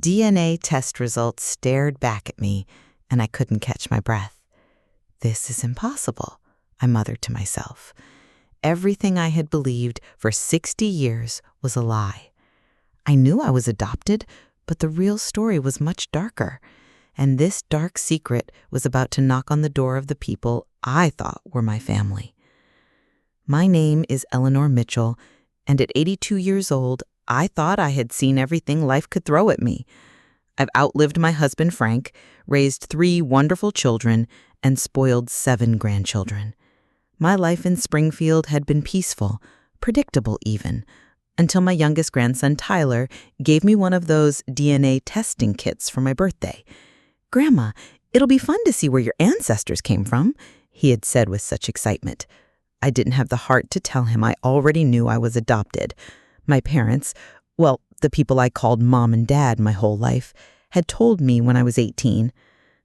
DNA test results stared back at me, and I couldn't catch my breath. This is impossible, I muttered to myself. Everything I had believed for 60 years was a lie. I knew I was adopted, but the real story was much darker, and this dark secret was about to knock on the door of the people I thought were my family. My name is Eleanor Mitchell, and at 82 years old, I thought I had seen everything life could throw at me. I've outlived my husband, Frank, raised 3 wonderful children, and spoiled 7 grandchildren. My life in Springfield had been peaceful, predictable even, until my youngest grandson, Tyler, gave me one of those DNA testing kits for my birthday. "Grandma, it'll be fun to see where your ancestors came from," he had said with such excitement. I didn't have the heart to tell him I already knew I was adopted. My parents, well, the people I called Mom and Dad my whole life, had told me when I was 18.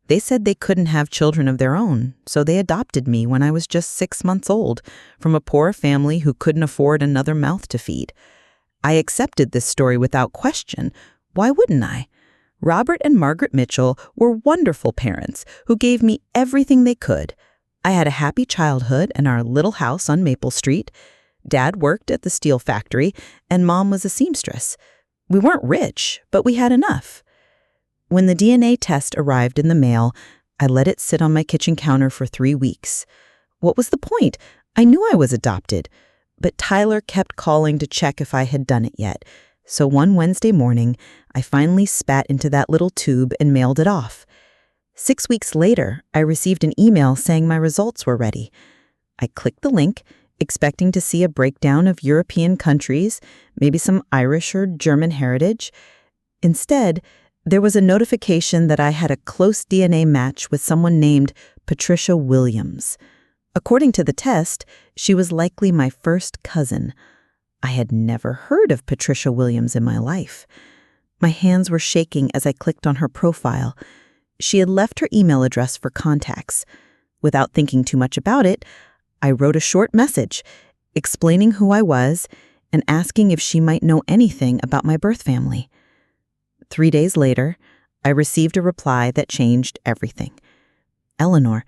They said they couldn't have children of their own, so they adopted me when I was just 6 months old from a poor family who couldn't afford another mouth to feed. I accepted this story without question. Why wouldn't I? Robert and Margaret Mitchell were wonderful parents who gave me everything they could. I had a happy childhood in our little house on Maple Street. Dad worked at the steel factory, and Mom was a seamstress. We weren't rich, but we had enough. When the DNA test arrived in the mail, I let it sit on my kitchen counter for 3 weeks. What was the point? I knew I was adopted. But Tyler kept calling to check if I had done it yet. So one Wednesday morning, I finally spat into that little tube and mailed it off. 6 weeks later, I received an email saying my results were ready. I clicked the link, expecting to see a breakdown of European countries, maybe some Irish or German heritage. Instead, there was a notification that I had a close DNA match with someone named Patricia Williams. According to the test, she was likely my first cousin. I had never heard of Patricia Williams in my life. My hands were shaking as I clicked on her profile. She had left her email address for contacts. Without thinking too much about it, I wrote a short message explaining who I was and asking if she might know anything about my birth family. 3 days later, I received a reply that changed everything. "Eleanor,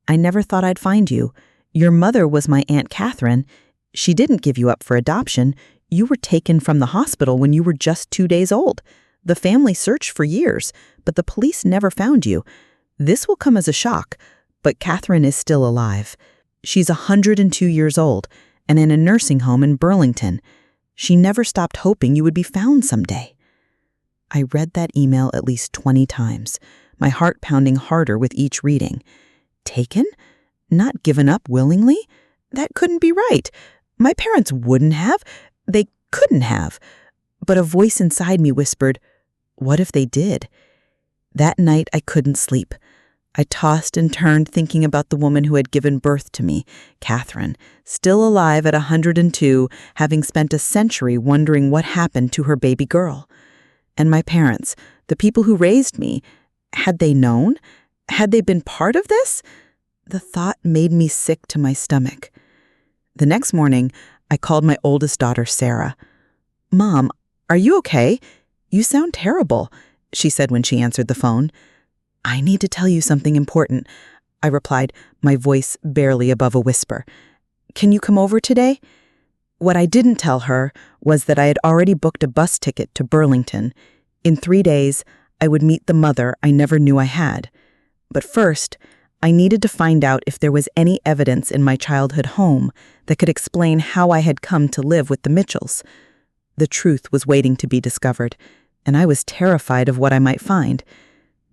I never thought I'd find you. Your mother was my Aunt Catherine. She didn't give you up for adoption. You were taken from the hospital when you were just 2 days old. The family searched for years, but the police never found you. This will come as a shock, but Catherine is still alive. She's 102 years old and in a nursing home in Burlington. She never stopped hoping you would be found someday." I read that email at least 20 times, my heart pounding harder with each reading. Taken? Not given up willingly? That couldn't be right. My parents wouldn't have. They couldn't have. But a voice inside me whispered, what if they did? That night I couldn't sleep. I tossed and turned thinking about the woman who had given birth to me, Catherine, still alive at 102, having spent a century wondering what happened to her baby girl. And my parents, the people who raised me, had they known? Had they been part of this? The thought made me sick to my stomach. The next morning, I called my oldest daughter, Sarah. "Mom, are you okay? You sound terrible," she said when she answered the phone. "I need to tell you something important," I replied, my voice barely above a whisper. "Can you come over today?" What I didn't tell her was that I had already booked a bus ticket to Burlington. In 3 days, I would meet the mother I never knew I had. But first, I needed to find out if there was any evidence in my childhood home that could explain how I had come to live with the Mitchells. The truth was waiting to be discovered, and I was terrified of what I might find.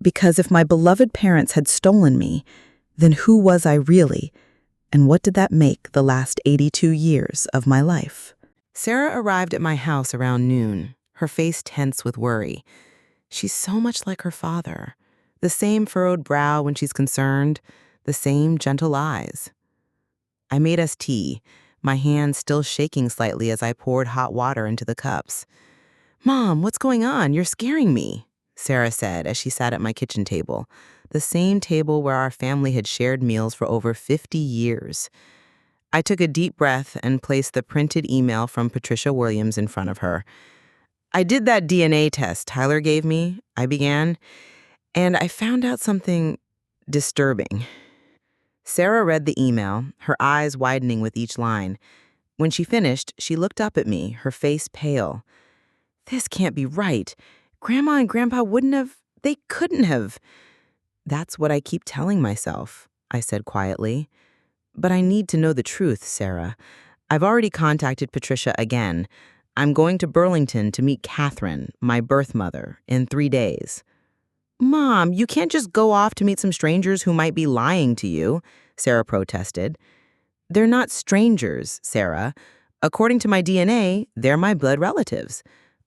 Because if my beloved parents had stolen me, then who was I really? And what did that make the last 82 years of my life? Sarah arrived at my house around noon, her face tense with worry. She's so much like her father. The same furrowed brow when she's concerned, the same gentle eyes. I made us tea, my hands still shaking slightly as I poured hot water into the cups. "Mom, what's going on? You're scaring me," Sarah said as she sat at my kitchen table, the same table where our family had shared meals for over 50 years. I took a deep breath and placed the printed email from Patricia Williams in front of her. I did that DNA test Tyler gave me, I began, and I found out something disturbing. Sarah read the email, her eyes widening with each line. When she finished, she looked up at me, her face pale. This can't be right. Grandma and Grandpa they couldn't have. That's what I keep telling myself, I said quietly. But I need to know the truth, Sarah. I've already contacted Patricia again. I'm going to Burlington to meet Catherine, my birth mother, in 3 days. Mom, you can't just go off to meet some strangers who might be lying to you, Sarah protested. They're not strangers, Sarah. According to my DNA, they're my blood relatives.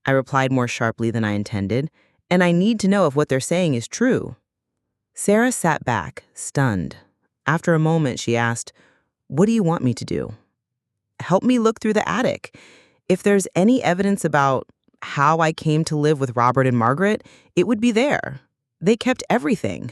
I replied more sharply than I intended, and I need to know if what they're saying is true. Sarah sat back, stunned. After a moment, she asked, "What do you want me to do?" "Help me look through the attic. If there's any evidence about how I came to live with Robert and Margaret, it would be there. They kept everything."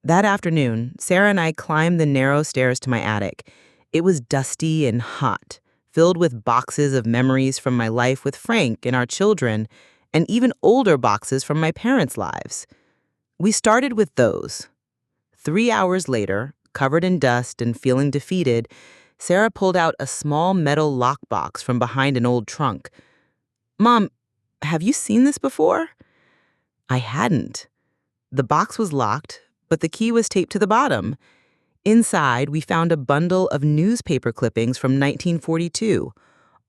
That afternoon, Sarah and I climbed the narrow stairs to my attic. It was dusty and hot, filled with boxes of memories from my life with Frank and our children, and even older boxes from my parents' lives. We started with those. 3 hours later, covered in dust and feeling defeated, Sarah pulled out a small metal lockbox from behind an old trunk. "Mom, have you seen this before?" I hadn't. The box was locked, but the key was taped to the bottom. Inside, we found a bundle of newspaper clippings from 1942,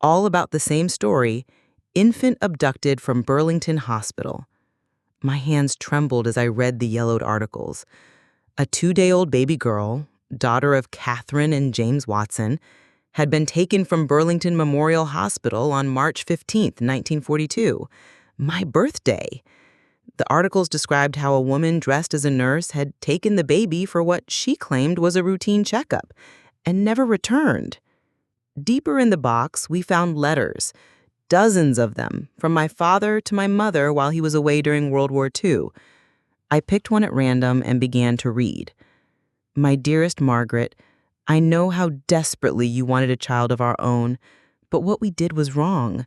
all about the same story: infant abducted from Burlington Hospital. My hands trembled as I read the yellowed articles. A 2-day-old baby girl, daughter of Catherine and James Watson, had been taken from Burlington Memorial Hospital on March 15th, 1942, my birthday. The articles described how a woman dressed as a nurse had taken the baby for what she claimed was a routine checkup and never returned. Deeper in the box, we found letters, dozens of them, from my father to my mother while he was away during World War II. I picked one at random and began to read. "My dearest Margaret, I know how desperately you wanted a child of our own, but what we did was wrong.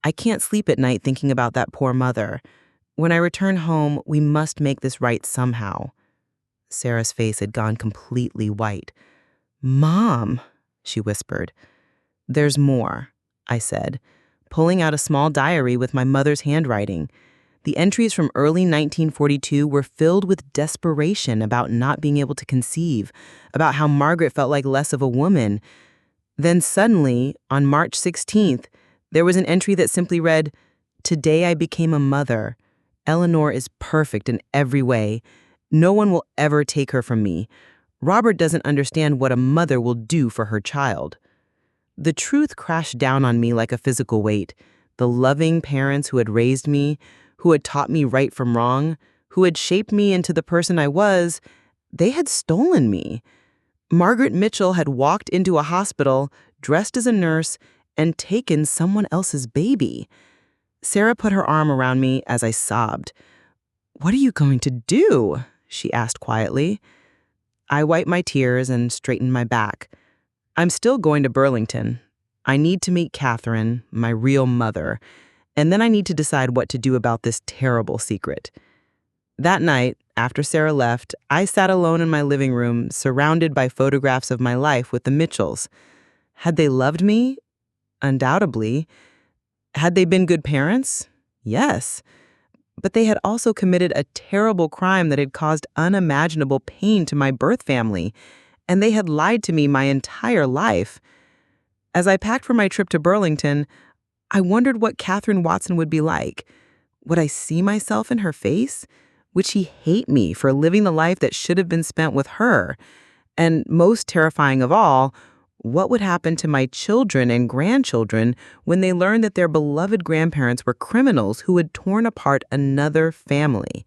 I can't sleep at night thinking about that poor mother. When I return home, we must make this right somehow." Sarah's face had gone completely white. "Mom," she whispered. "There's more," I said, pulling out a small diary with my mother's handwriting. The entries from early 1942 were filled with desperation about not being able to conceive, about how Margaret felt like less of a woman. Then suddenly, on March 16th, there was an entry that simply read, "Today I became a mother. Eleanor is perfect in every way. No one will ever take her from me. Robert doesn't understand what a mother will do for her child." The truth crashed down on me like a physical weight. The loving parents who had raised me, who had taught me right from wrong, who had shaped me into the person I was, they had stolen me. Margaret Mitchell had walked into a hospital, dressed as a nurse, and taken someone else's baby. Sarah put her arm around me as I sobbed. "What are you going to do?" she asked quietly. I wiped my tears and straightened my back. "I'm still going to Burlington. I need to meet Catherine, my real mother, and then I need to decide what to do about this terrible secret." That night, after Sarah left, I sat alone in my living room, surrounded by photographs of my life with the Mitchells. Had they loved me? Undoubtedly. Had they been good parents? Yes. But they had also committed a terrible crime that had caused unimaginable pain to my birth family, and they had lied to me my entire life. As I packed for my trip to Burlington, I wondered what Catherine Watson would be like. Would I see myself in her face? Would she hate me for living the life that should have been spent with her? And most terrifying of all, what would happen to my children and grandchildren when they learned that their beloved grandparents were criminals who had torn apart another family?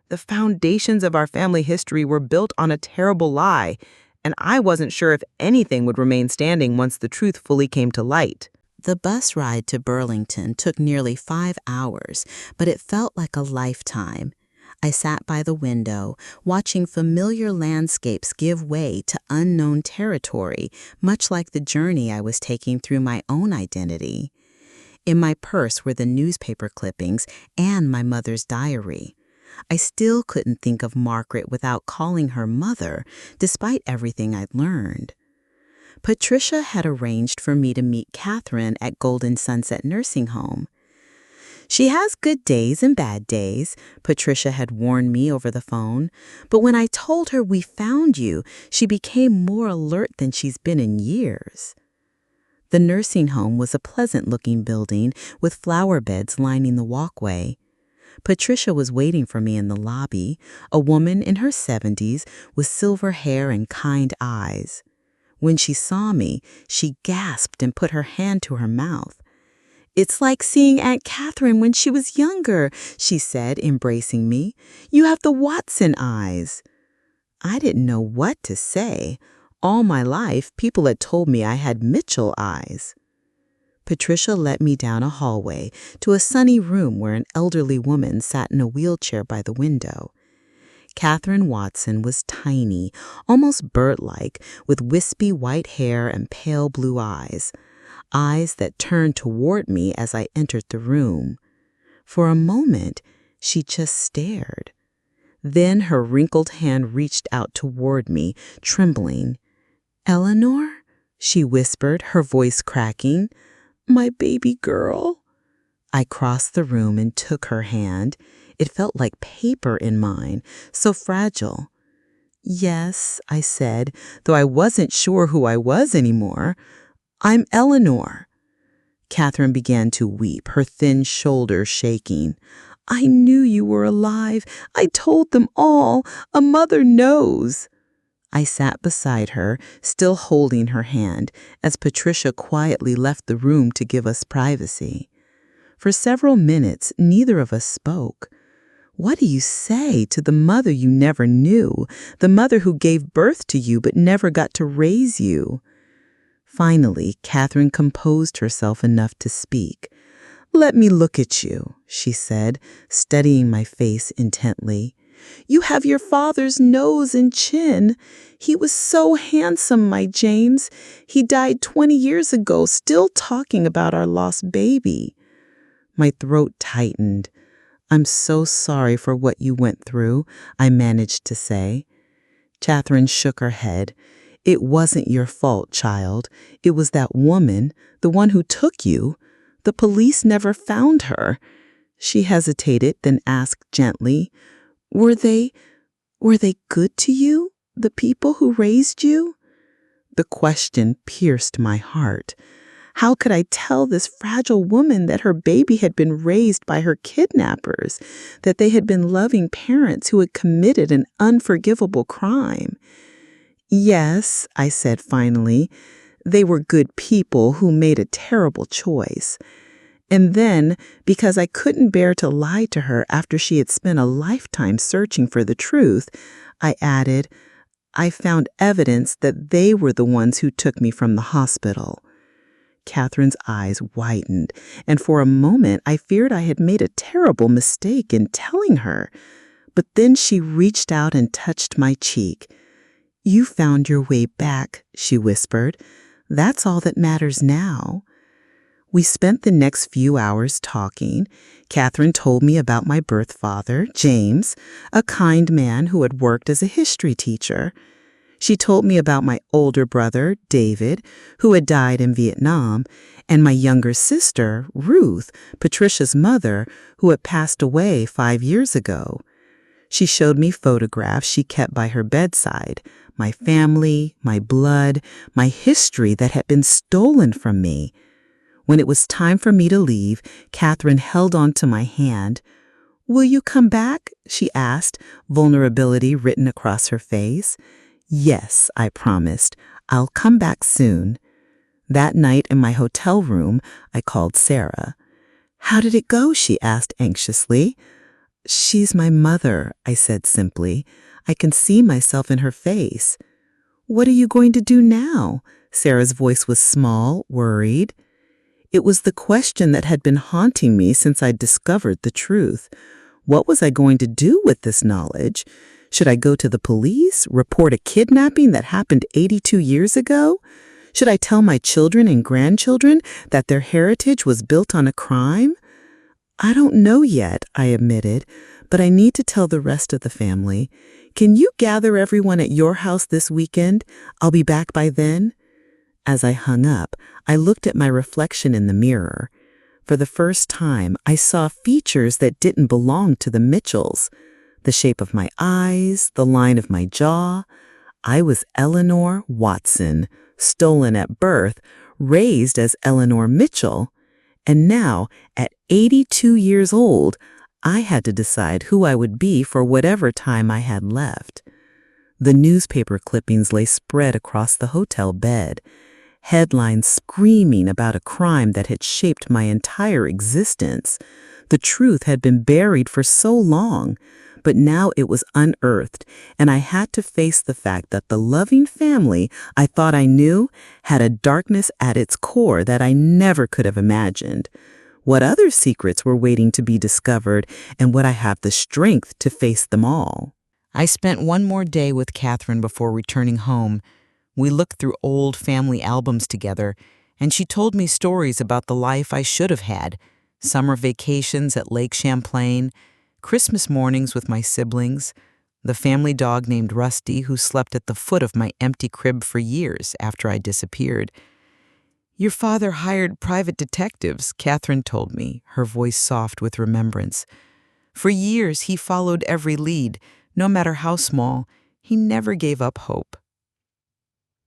The foundations of our family history were built on a terrible lie, and I wasn't sure if anything would remain standing once the truth fully came to light. The bus ride to Burlington took nearly 5 hours, but it felt like a lifetime. I sat by the window, watching familiar landscapes give way to unknown territory, much like the journey I was taking through my own identity. In my purse were the newspaper clippings and my mother's diary. I still couldn't think of Margaret without calling her mother, despite everything I'd learned. Patricia had arranged for me to meet Catherine at Golden Sunset Nursing Home. She has good days and bad days, Patricia had warned me over the phone, but when I told her we found you, she became more alert than she's been in years. The nursing home was a pleasant-looking building with flower beds lining the walkway. Patricia was waiting for me in the lobby, a woman in her 70s with silver hair and kind eyes. When she saw me, she gasped and put her hand to her mouth. "It's like seeing Aunt Catherine when she was younger," she said, embracing me. "You have the Watson eyes." I didn't know what to say. All my life, people had told me I had Mitchell eyes. Patricia led me down a hallway to a sunny room where an elderly woman sat in a wheelchair by the window. Catherine Watson was tiny, almost bird-like, with wispy white hair and pale blue eyes that turned toward me as I entered the room. For a moment, she just stared. Then her wrinkled hand reached out toward me, trembling. "Eleanor?" she whispered, her voice cracking. "My baby girl." I crossed the room and took her hand. It felt like paper in mine, so fragile. "Yes," I said, though I wasn't sure who I was anymore. "I'm Eleanor." Catherine began to weep, her thin shoulders shaking. "I knew you were alive. I told them all. A mother knows." I sat beside her, still holding her hand, as Patricia quietly left the room to give us privacy. For several minutes, neither of us spoke. What do you say to the mother you never knew, the mother who gave birth to you but never got to raise you? Finally, Catherine composed herself enough to speak. "Let me look at you," she said, studying my face intently. "You have your father's nose and chin. He was so handsome, my James. He died 20 years ago, still talking about our lost baby." My throat tightened. "I'm so sorry for what you went through," I managed to say. Catherine shook her head. "It wasn't your fault, child. It was that woman, the one who took you. The police never found her." She hesitated, then asked gently, Were they good to you, the people who raised you?" The question pierced my heart. How could I tell this fragile woman that her baby had been raised by her kidnappers, that they had been loving parents who had committed an unforgivable crime? "Yes," I said finally, "they were good people who made a terrible choice." And then, because I couldn't bear to lie to her after she had spent a lifetime searching for the truth, I added, "I found evidence that they were the ones who took me from the hospital." Catherine's eyes widened, and for a moment I feared I had made a terrible mistake in telling her. But then she reached out and touched my cheek. "You found your way back," she whispered. "That's all that matters now." We spent the next few hours talking. Catherine told me about my birth father, James, a kind man who had worked as a history teacher. She told me about my older brother, David, who had died in Vietnam, and my younger sister, Ruth, Patricia's mother, who had passed away 5 years ago. She showed me photographs she kept by her bedside, my family, my blood, my history that had been stolen from me. When it was time for me to leave, Catherine held on to my hand. "Will you come back?" she asked, vulnerability written across her face. "Yes," I promised. "I'll come back soon." That night in my hotel room, I called Sarah. "How did it go?" she asked anxiously. "She's my mother," I said simply. I can see myself in her face. "What are you going to do now?" Sarah's voice was small, worried. It was the question that had been haunting me since I'd discovered the truth. What was I going to do with this knowledge? Should I go to the police, report a kidnapping that happened 82 years ago? Should I tell my children and grandchildren that their heritage was built on a crime? I don't know yet, I admitted, but I need to tell the rest of the family. Can you gather everyone at your house this weekend? I'll be back by then. As I hung up, I looked at my reflection in the mirror. For the first time, I saw features that didn't belong to the Mitchells. The shape of my eyes, the line of my jaw. I was Eleanor Watson, stolen at birth, raised as Eleanor Mitchell. And now, at 82 years old, I had to decide who I would be for whatever time I had left. The newspaper clippings lay spread across the hotel bed, headlines screaming about a crime that had shaped my entire existence. The truth had been buried for so long, but now it was unearthed, and I had to face the fact that the loving family I thought I knew had a darkness at its core that I never could have imagined. What other secrets were waiting to be discovered, and would I have the strength to face them all? I spent one more day with Catherine before returning home. We looked through old family albums together, and she told me stories about the life I should have had: summer vacations at Lake Champlain, Christmas mornings with my siblings, the family dog named Rusty who slept at the foot of my empty crib for years after I disappeared. "Your father hired private detectives," Catherine told me, her voice soft with remembrance. "For years he followed every lead, no matter how small. He never gave up hope."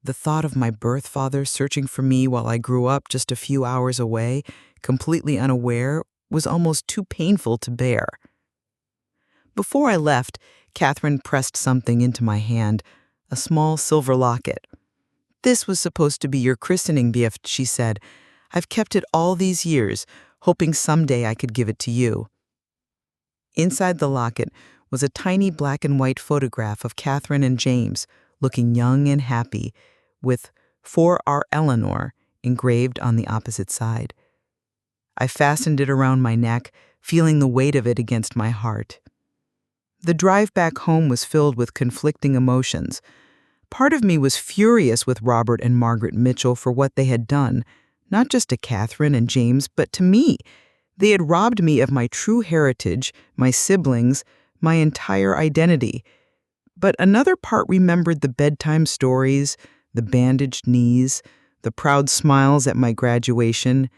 The thought of my birth father searching for me while I grew up just a few hours away, completely unaware, was almost too painful to bear. Before I left, Catherine pressed something into my hand, a small silver locket. "This was supposed to be your christening gift," she said. "I've kept it all these years, hoping someday I could give it to you." Inside the locket was a tiny black and white photograph of Catherine and James, looking young and happy, with "For our Eleanor" engraved on the opposite side. I fastened it around my neck, feeling the weight of it against my heart. The drive back home was filled with conflicting emotions. Part of me was furious with Robert and Margaret Mitchell for what they had done, not just to Catherine and James, but to me. They had robbed me of my true heritage, my siblings, my entire identity. But another part remembered the bedtime stories, the bandaged knees, the proud smiles at my graduation.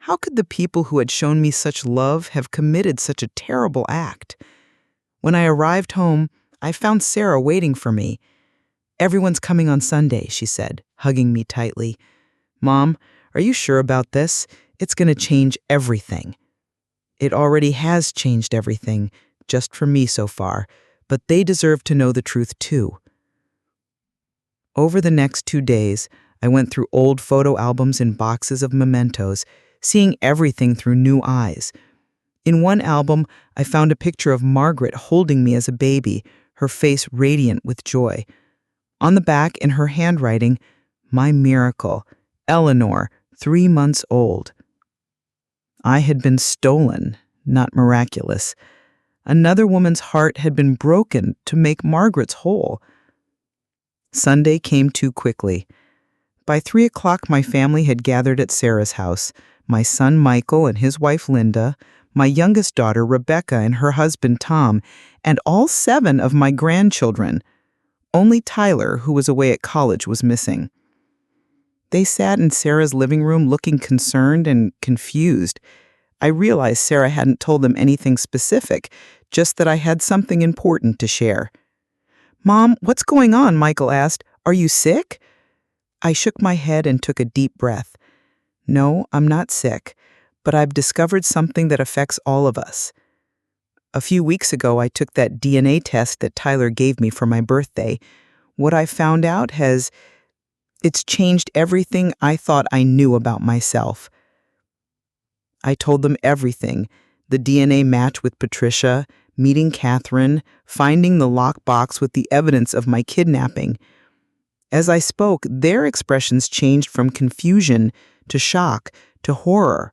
How could the people who had shown me such love have committed such a terrible act? When I arrived home, I found Sarah waiting for me. "Everyone's coming on Sunday," she said, hugging me tightly. "Mom, are you sure about this? It's going to change everything." It already has changed everything, just for me so far, but they deserve to know the truth too. Over the next 2 days, I went through old photo albums and boxes of mementos, seeing everything through new eyes. In one album, I found a picture of Margaret holding me as a baby, her face radiant with joy. On the back, in her handwriting, "My miracle, Eleanor, 3 months old." I had been stolen, not miraculous. Another woman's heart had been broken to make Margaret's whole. Sunday came too quickly. By 3 o'clock, my family had gathered at Sarah's house, my son Michael and his wife Linda, my youngest daughter Rebecca and her husband Tom, and all 7 of my grandchildren. Only Tyler, who was away at college, was missing. They sat in Sarah's living room looking concerned and confused. I realized Sarah hadn't told them anything specific, just that I had something important to share. "Mom, what's going on?" Michael asked. "Are you sick?" I shook my head and took a deep breath. "No, I'm not sick, but I've discovered something that affects all of us. A few weeks ago, I took that DNA test that Tyler gave me for my birthday. What I found out it's changed everything I thought I knew about myself." I told them everything: the DNA match with Patricia, meeting Catherine, finding the lockbox with the evidence of my kidnapping. As I spoke, their expressions changed from confusion to shock to horror.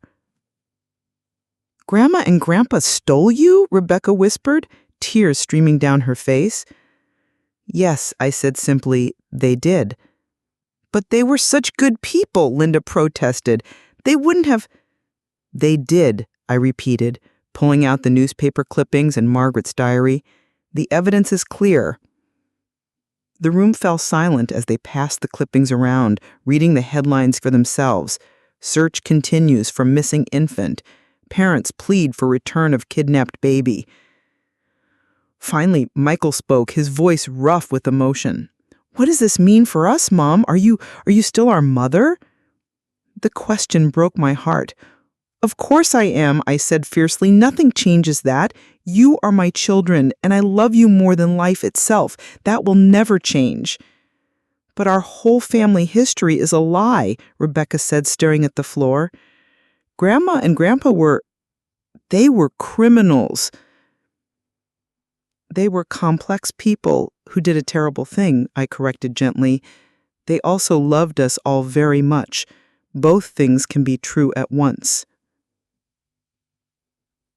"Grandma and Grandpa stole you?" Rebecca whispered, tears streaming down her face. "Yes," I said simply, "they did." But they were such good people, Linda protested. They wouldn't have... They did, I repeated, pulling out the newspaper clippings and Margaret's diary. The evidence is clear. The room fell silent as they passed the clippings around, reading the headlines for themselves. Search continues for missing infant. Parents plead for return of kidnapped baby. Finally, Michael spoke, his voice rough with emotion. What does this mean for us, Mom? Are you still our mother? The question broke my heart. Of course I am, I said fiercely. Nothing changes that. You are my children, and I love you more than life itself. That will never change. But our whole family history is a lie, Rebecca said, staring at the floor. Grandma and Grandpa were criminals. They were complex people who did a terrible thing, I corrected gently. They also loved us all very much. Both things can be true at once.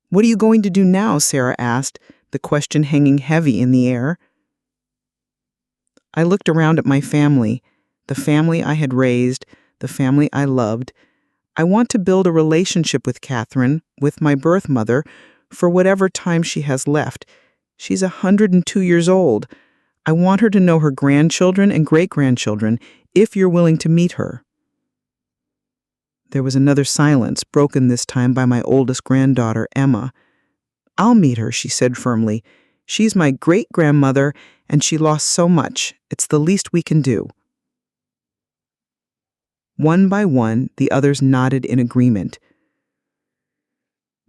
What are you going to do now? Sarah asked, the question hanging heavy in the air. I looked around at my family, the family I had raised, the family I loved. I want to build a relationship with Catherine, with my birth mother, for whatever time she has left. She's 102 years old. I want her to know her grandchildren and great-grandchildren, if you're willing to meet her. There was another silence, broken this time by my oldest granddaughter, Emma. I'll meet her, she said firmly. She's my great-grandmother, and she lost so much. It's the least we can do. One by one, the others nodded in agreement.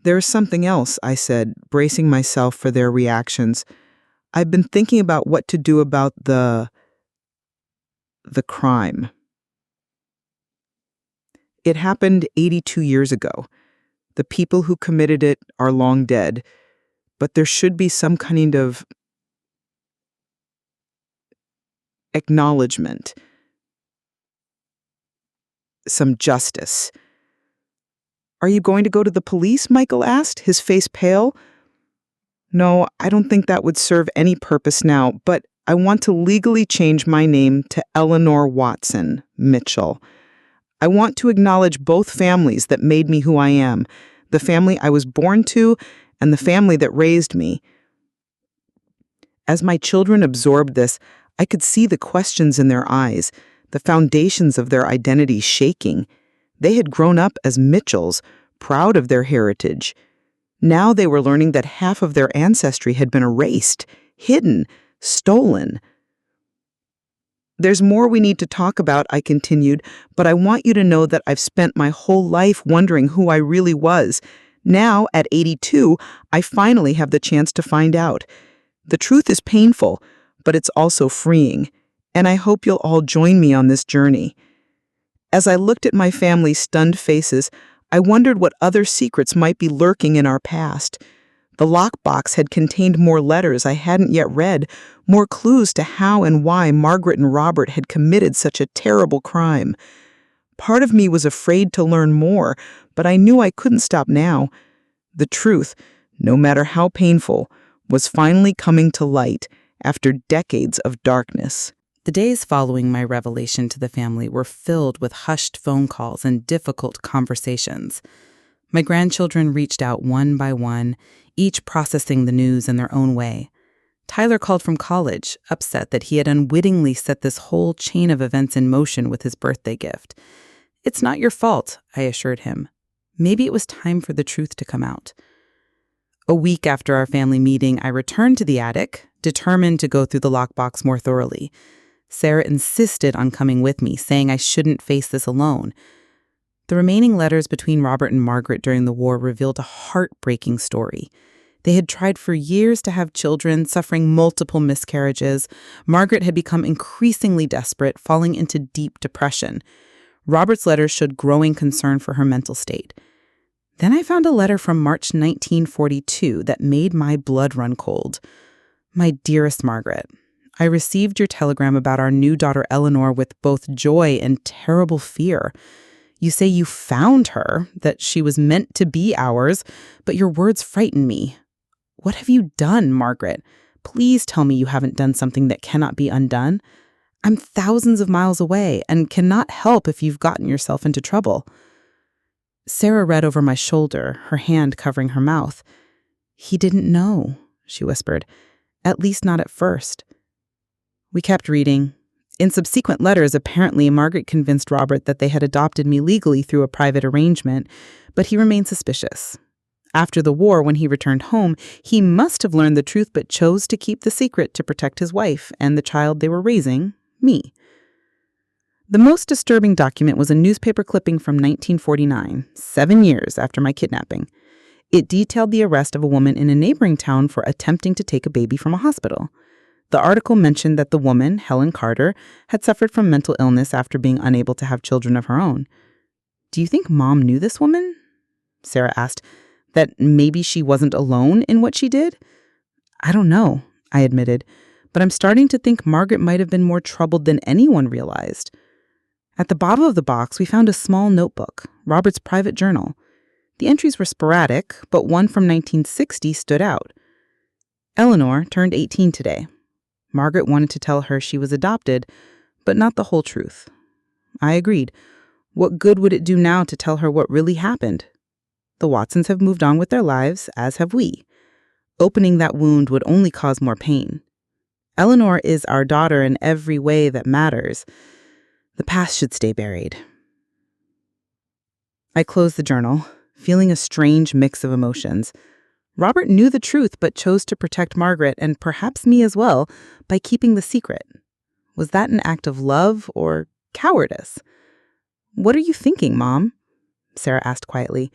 There is something else, I said, bracing myself for their reactions. I've been thinking about what to do about the crime. It happened 82 years ago. The people who committed it are long dead, but there should be some kind of acknowledgement, some justice. Are you going to go to the police? Michael asked, his face pale. No, I don't think that would serve any purpose now, but I want to legally change my name to Eleanor Watson Mitchell. I want to acknowledge both families that made me who I am, the family I was born to and the family that raised me. As my children absorbed this, I could see the questions in their eyes, the foundations of their identity shaking. They had grown up as Mitchells, proud of their heritage. Now they were learning that half of their ancestry had been erased, hidden, stolen. There's more we need to talk about, I continued, but I want you to know that I've spent my whole life wondering who I really was. Now, at 82, I finally have the chance to find out. The truth is painful, but it's also freeing, and I hope you'll all join me on this journey. As I looked at my family's stunned faces, I wondered what other secrets might be lurking in our past. The lockbox had contained more letters I hadn't yet read, more clues to how and why Margaret and Robert had committed such a terrible crime. Part of me was afraid to learn more, but I knew I couldn't stop now. The truth, no matter how painful, was finally coming to light after decades of darkness. The days following my revelation to the family were filled with hushed phone calls and difficult conversations. My grandchildren reached out one by one, each processing the news in their own way. Tyler called from college, upset that he had unwittingly set this whole chain of events in motion with his birthday gift. It's not your fault, I assured him. Maybe it was time for the truth to come out. A week after our family meeting, I returned to the attic, determined to go through the lockbox more thoroughly. Sarah insisted on coming with me, saying I shouldn't face this alone. The remaining letters between Robert and Margaret during the war revealed a heartbreaking story. They had tried for years to have children, suffering multiple miscarriages. Margaret had become increasingly desperate, falling into deep depression. Robert's letters showed growing concern for her mental state. Then I found a letter from March 1942 that made my blood run cold. My dearest Margaret, I received your telegram about our new daughter Eleanor with both joy and terrible fear. You say you found her, that she was meant to be ours, but your words frighten me. What have you done, Margaret? Please tell me you haven't done something that cannot be undone. I'm thousands of miles away and cannot help if you've gotten yourself into trouble. Sarah read over my shoulder, her hand covering her mouth. He didn't know, she whispered, at least not at first. We kept reading. In subsequent letters, apparently, Margaret convinced Robert that they had adopted me legally through a private arrangement, but he remained suspicious. After the war, when he returned home, he must have learned the truth but chose to keep the secret to protect his wife and the child they were raising, me. The most disturbing document was a newspaper clipping from 1949, 7 years after my kidnapping. It detailed the arrest of a woman in a neighboring town for attempting to take a baby from a hospital. The article mentioned that the woman, Helen Carter, had suffered from mental illness after being unable to have children of her own. "Do you think Mom knew this woman?" Sarah asked. "That maybe she wasn't alone in what she did?" "I don't know," I admitted, "but I'm starting to think Margaret might have been more troubled than anyone realized." At the bottom of the box, we found a small notebook, Robert's private journal. The entries were sporadic, but one from 1960 stood out. "Eleanor turned 18 today. Margaret wanted to tell her she was adopted, but not the whole truth." I agreed. What good would it do now to tell her what really happened? The Watsons have moved on with their lives, as have we. Opening that wound would only cause more pain. Eleanor is our daughter in every way that matters. The past should stay buried. I closed the journal, feeling a strange mix of emotions. Robert knew the truth but chose to protect Margaret, and perhaps me as well, by keeping the secret. Was that an act of love or cowardice? "What are you thinking, Mom?" Sarah asked quietly.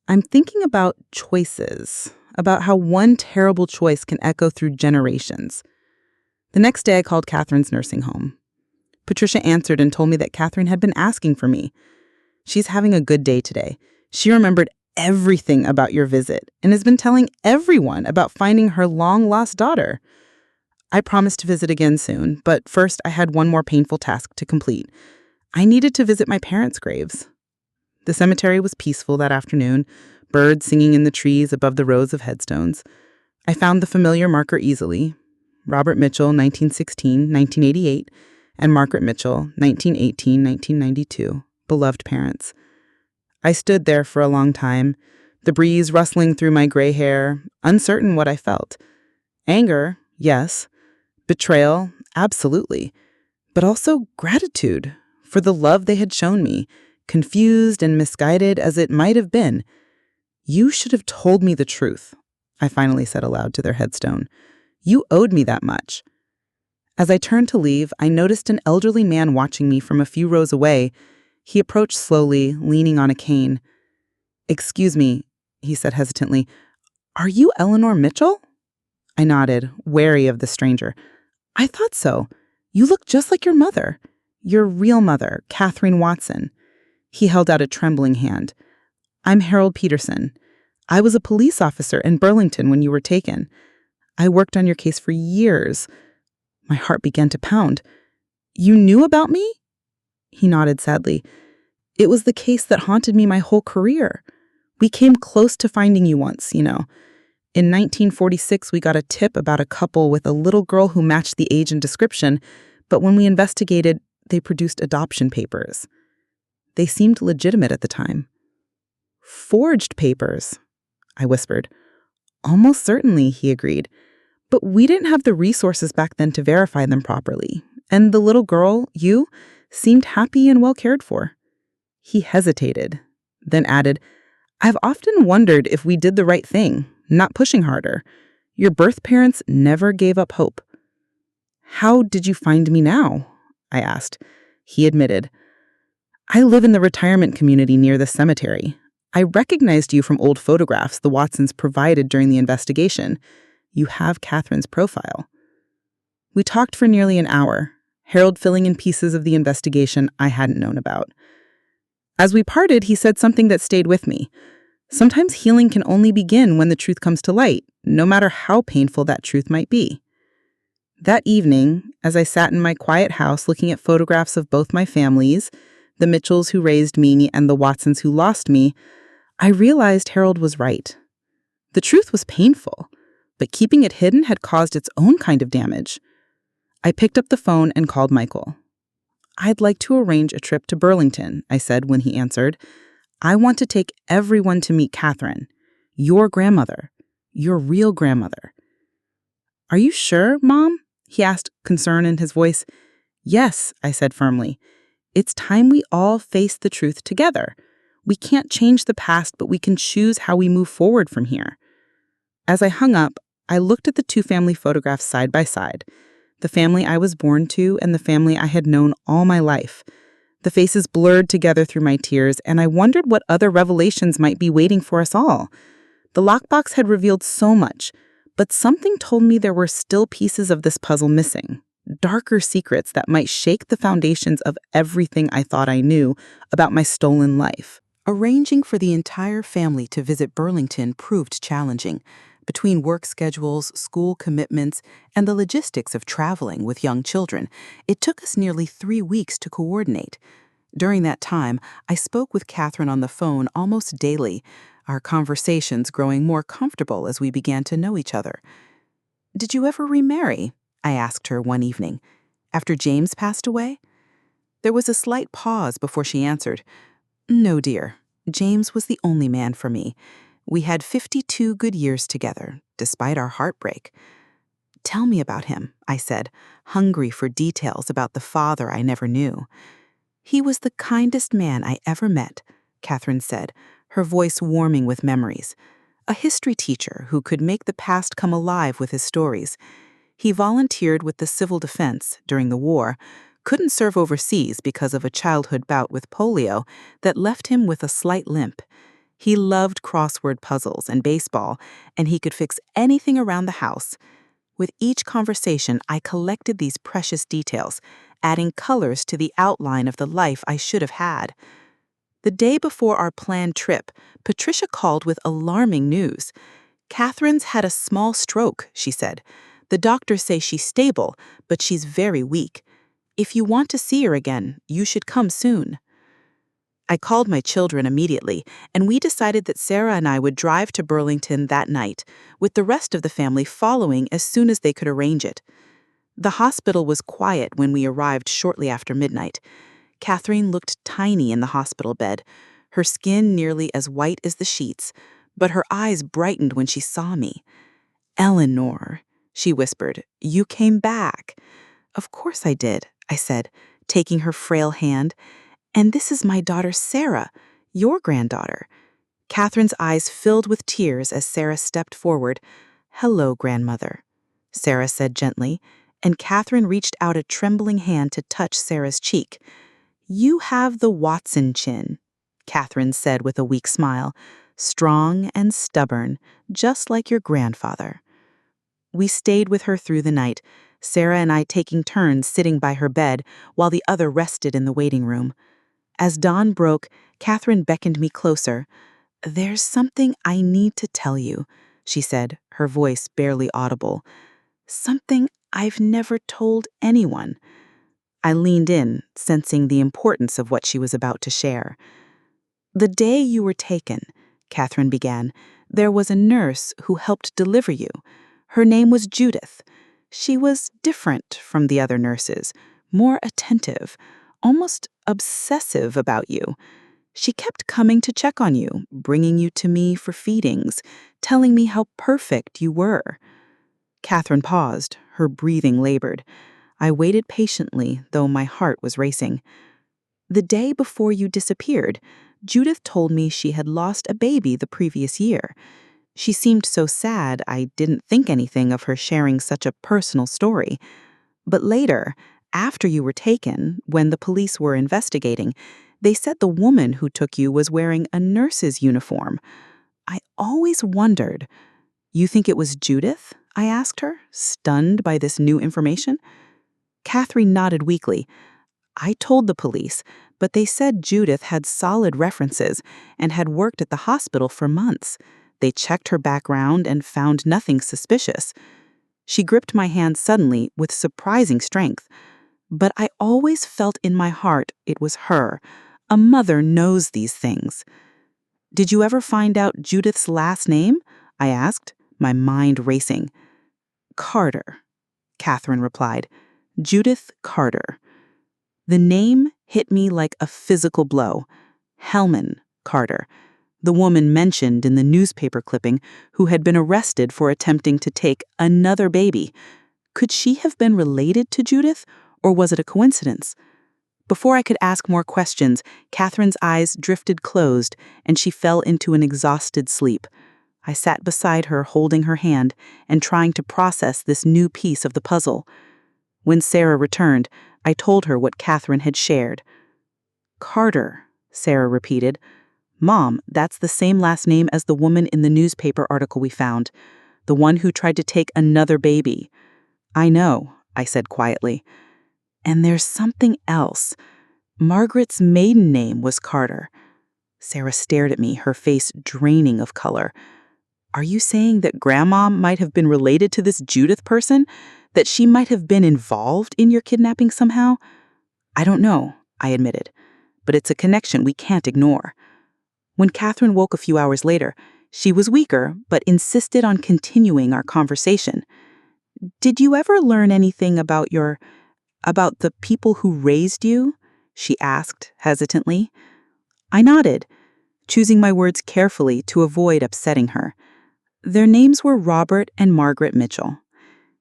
"I'm thinking about choices, about how one terrible choice can echo through generations." The next day I called Catherine's nursing home. Patricia answered and told me that Catherine had been asking for me. "She's having a good day today. She remembered everything about your visit and has been telling everyone about finding her long-lost daughter." I promised to visit again soon, but first I had one more painful task to complete. I needed to visit my parents' graves. The cemetery was peaceful that afternoon, birds singing in the trees above the rows of headstones. I found the familiar marker easily. Robert Mitchell, 1916, 1988, and Margaret Mitchell, 1918, 1992, beloved parents. I stood there for a long time, the breeze rustling through my gray hair, uncertain what I felt. Anger, yes. Betrayal, absolutely. But also gratitude for the love they had shown me, confused and misguided as it might have been. "You should have told me the truth," I finally said aloud to their headstone. "You owed me that much." As I turned to leave, I noticed an elderly man watching me from a few rows away. He approached slowly, leaning on a cane. "Excuse me," he said hesitantly. "Are you Eleanor Mitchell?" I nodded, wary of the stranger. "I thought so. You look just like your mother. Your real mother, Catherine Watson." He held out a trembling hand. "I'm Harold Peterson. I was a police officer in Burlington when you were taken. I worked on your case for years." My heart began to pound. "You knew about me?" He nodded sadly. "It was the case that haunted me my whole career. We came close to finding you once, you know. In 1946, we got a tip about a couple with a little girl who matched the age and description, but when we investigated, they produced adoption papers. They seemed legitimate at the time." "Forged papers," I whispered. "Almost certainly," he agreed. "But we didn't have the resources back then to verify them properly. And the little girl, you, seemed happy and well cared for." He hesitated, then added, "I've often wondered if we did the right thing, not pushing harder. Your birth parents never gave up hope." "How did you find me now?" I asked. He admitted, "I live in the retirement community near the cemetery. I recognized you from old photographs the Watsons provided during the investigation. You have Catherine's profile." We talked for nearly an hour, Harold filling in pieces of the investigation I hadn't known about. As we parted, he said something that stayed with me. Sometimes healing can only begin when the truth comes to light, no matter how painful that truth might be. That evening, as I sat in my quiet house looking at photographs of both my families, the Mitchells who raised me and the Watsons who lost me, I realized Harold was right. The truth was painful, but keeping it hidden had caused its own kind of damage. I picked up the phone and called Michael. "I'd like to arrange a trip to Burlington," I said when he answered. "I want to take everyone to meet Catherine, your grandmother, your real grandmother." "Are you sure, Mom?" he asked, concern in his voice. "Yes," I said firmly. "It's time we all face the truth together. We can't change the past, but we can choose how we move forward from here." As I hung up, I looked at the two family photographs side by side, the family I was born to and the family I had known all my life. The faces blurred together through my tears, and I wondered what other revelations might be waiting for us all. The lockbox had revealed so much, but something told me there were still pieces of this puzzle missing, darker secrets that might shake the foundations of everything I thought I knew about my stolen life. Arranging for the entire family to visit Burlington proved challenging. Between work schedules, school commitments, and the logistics of traveling with young children, it took us nearly 3 weeks to coordinate. During that time, I spoke with Catherine on the phone almost daily, our conversations growing more comfortable as we began to know each other. "Did you ever remarry?" I asked her one evening. "After James passed away?" There was a slight pause before she answered. "No, dear. James was the only man for me. We had 52 good years together, despite our heartbreak." "Tell me about him," I said, hungry for details about the father I never knew. "He was the kindest man I ever met," Catherine said, her voice warming with memories. "A history teacher who could make the past come alive with his stories. He volunteered with the civil defense during the war, couldn't serve overseas because of a childhood bout with polio that left him with a slight limp. He loved crossword puzzles and baseball, and he could fix anything around the house. With each conversation, I collected these precious details, adding colors to the outline of the life I should have had. The day before our planned trip, Patricia called with alarming news. "Catherine's had a small stroke," she said. "The doctors say she's stable, but she's very weak. If you want to see her again, you should come soon." I called my children immediately, and we decided that Sarah and I would drive to Burlington that night, with the rest of the family following as soon as they could arrange it. The hospital was quiet when we arrived shortly after midnight. Catherine looked tiny in the hospital bed, her skin nearly as white as the sheets, but her eyes brightened when she saw me. "Eleanor," she whispered, "you came back." "Of course I did," I said, taking her frail hand. "And this is my daughter Sarah, your granddaughter." Catherine's eyes filled with tears as Sarah stepped forward. "Hello, grandmother," Sarah said gently, and Catherine reached out a trembling hand to touch Sarah's cheek. "You have the Watson chin," Catherine said with a weak smile, "strong and stubborn, just like your grandfather." We stayed with her through the night, Sarah and I taking turns sitting by her bed while the other rested in the waiting room. As dawn broke, Catherine beckoned me closer. "There's something I need to tell you," she said, her voice barely audible. "Something I've never told anyone." I leaned in, sensing the importance of what she was about to share. "The day you were taken," Catherine began, "there was a nurse who helped deliver you. Her name was Judith. She was different from the other nurses, more attentive, almost obsessive about you. She kept coming to check on you, bringing you to me for feedings, telling me how perfect you were." Catherine paused, her breathing labored. I waited patiently, though my heart was racing. "The day before you disappeared, Judith told me she had lost a baby the previous year. She seemed so sad I didn't think anything of her sharing such a personal story. But later, after you were taken, when the police were investigating, they said the woman who took you was wearing a nurse's uniform. I always wondered." "You think it was Judith?" I asked her, stunned by this new information. Catherine nodded weakly. "I told the police, but they said Judith had solid references and had worked at the hospital for months. They checked her background and found nothing suspicious." She gripped my hand suddenly with surprising strength. "But I always felt in my heart it was her. A mother knows these things." "Did you ever find out Judith's last name?" I asked, my mind racing. "Carter," Catherine replied. Judith Carter. The name hit me like a physical blow. Hellman Carter, the woman mentioned in the newspaper clipping who had been arrested for attempting to take another baby. Could she have been related to Judith, or was it a coincidence? Before I could ask more questions, Catherine's eyes drifted closed, and she fell into an exhausted sleep. I sat beside her, holding her hand and trying to process this new piece of the puzzle. When Sarah returned, I told her what Catherine had shared. "Carter," Sarah repeated. "Mom, that's the same last name as the woman in the newspaper article we found, the one who tried to take another baby." "I know," I said quietly. "And there's something else. Margaret's maiden name was Carter." Sarah stared at me, her face draining of color. "Are you saying that Grandma might have been related to this Judith person? That she might have been involved in your kidnapping somehow?" "I don't know," I admitted, "but it's a connection we can't ignore." When Catherine woke a few hours later, she was weaker, but insisted on continuing our conversation. "Did you ever learn anything about the people who raised you?" she asked hesitantly. I nodded, choosing my words carefully to avoid upsetting her. "Their names were Robert and Margaret Mitchell.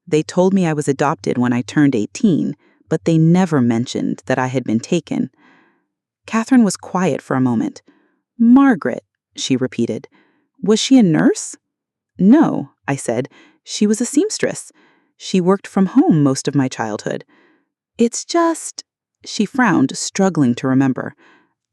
They told me I was adopted when I turned 18, but they never mentioned that I had been taken." Catherine was quiet for a moment. "Margaret," she repeated. "Was she a nurse?" "No," I said. "She was a seamstress. She worked from home most of my childhood. It's just," she frowned, struggling to remember.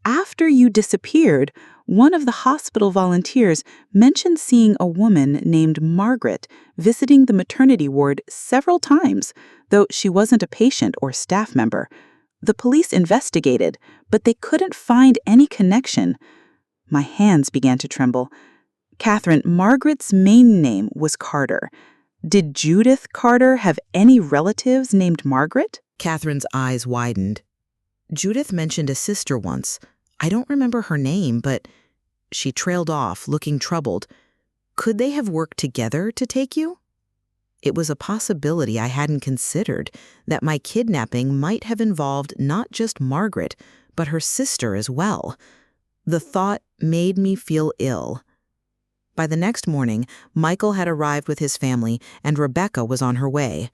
"After you disappeared, one of the hospital volunteers mentioned seeing a woman named Margaret visiting the maternity ward several times, though she wasn't a patient or staff member. The police investigated, but they couldn't find any connection." My hands began to tremble. "Catherine, Margaret's maiden name was Carter. Did Judith Carter have any relatives named Margaret?" Catherine's eyes widened. "Judith mentioned a sister once. I don't remember her name, but..." She trailed off, looking troubled. "Could they have worked together to take you?" It was a possibility I hadn't considered, that my kidnapping might have involved not just Margaret, but her sister as well. The thought made me feel ill. By the next morning, Michael had arrived with his family, and Rebecca was on her way.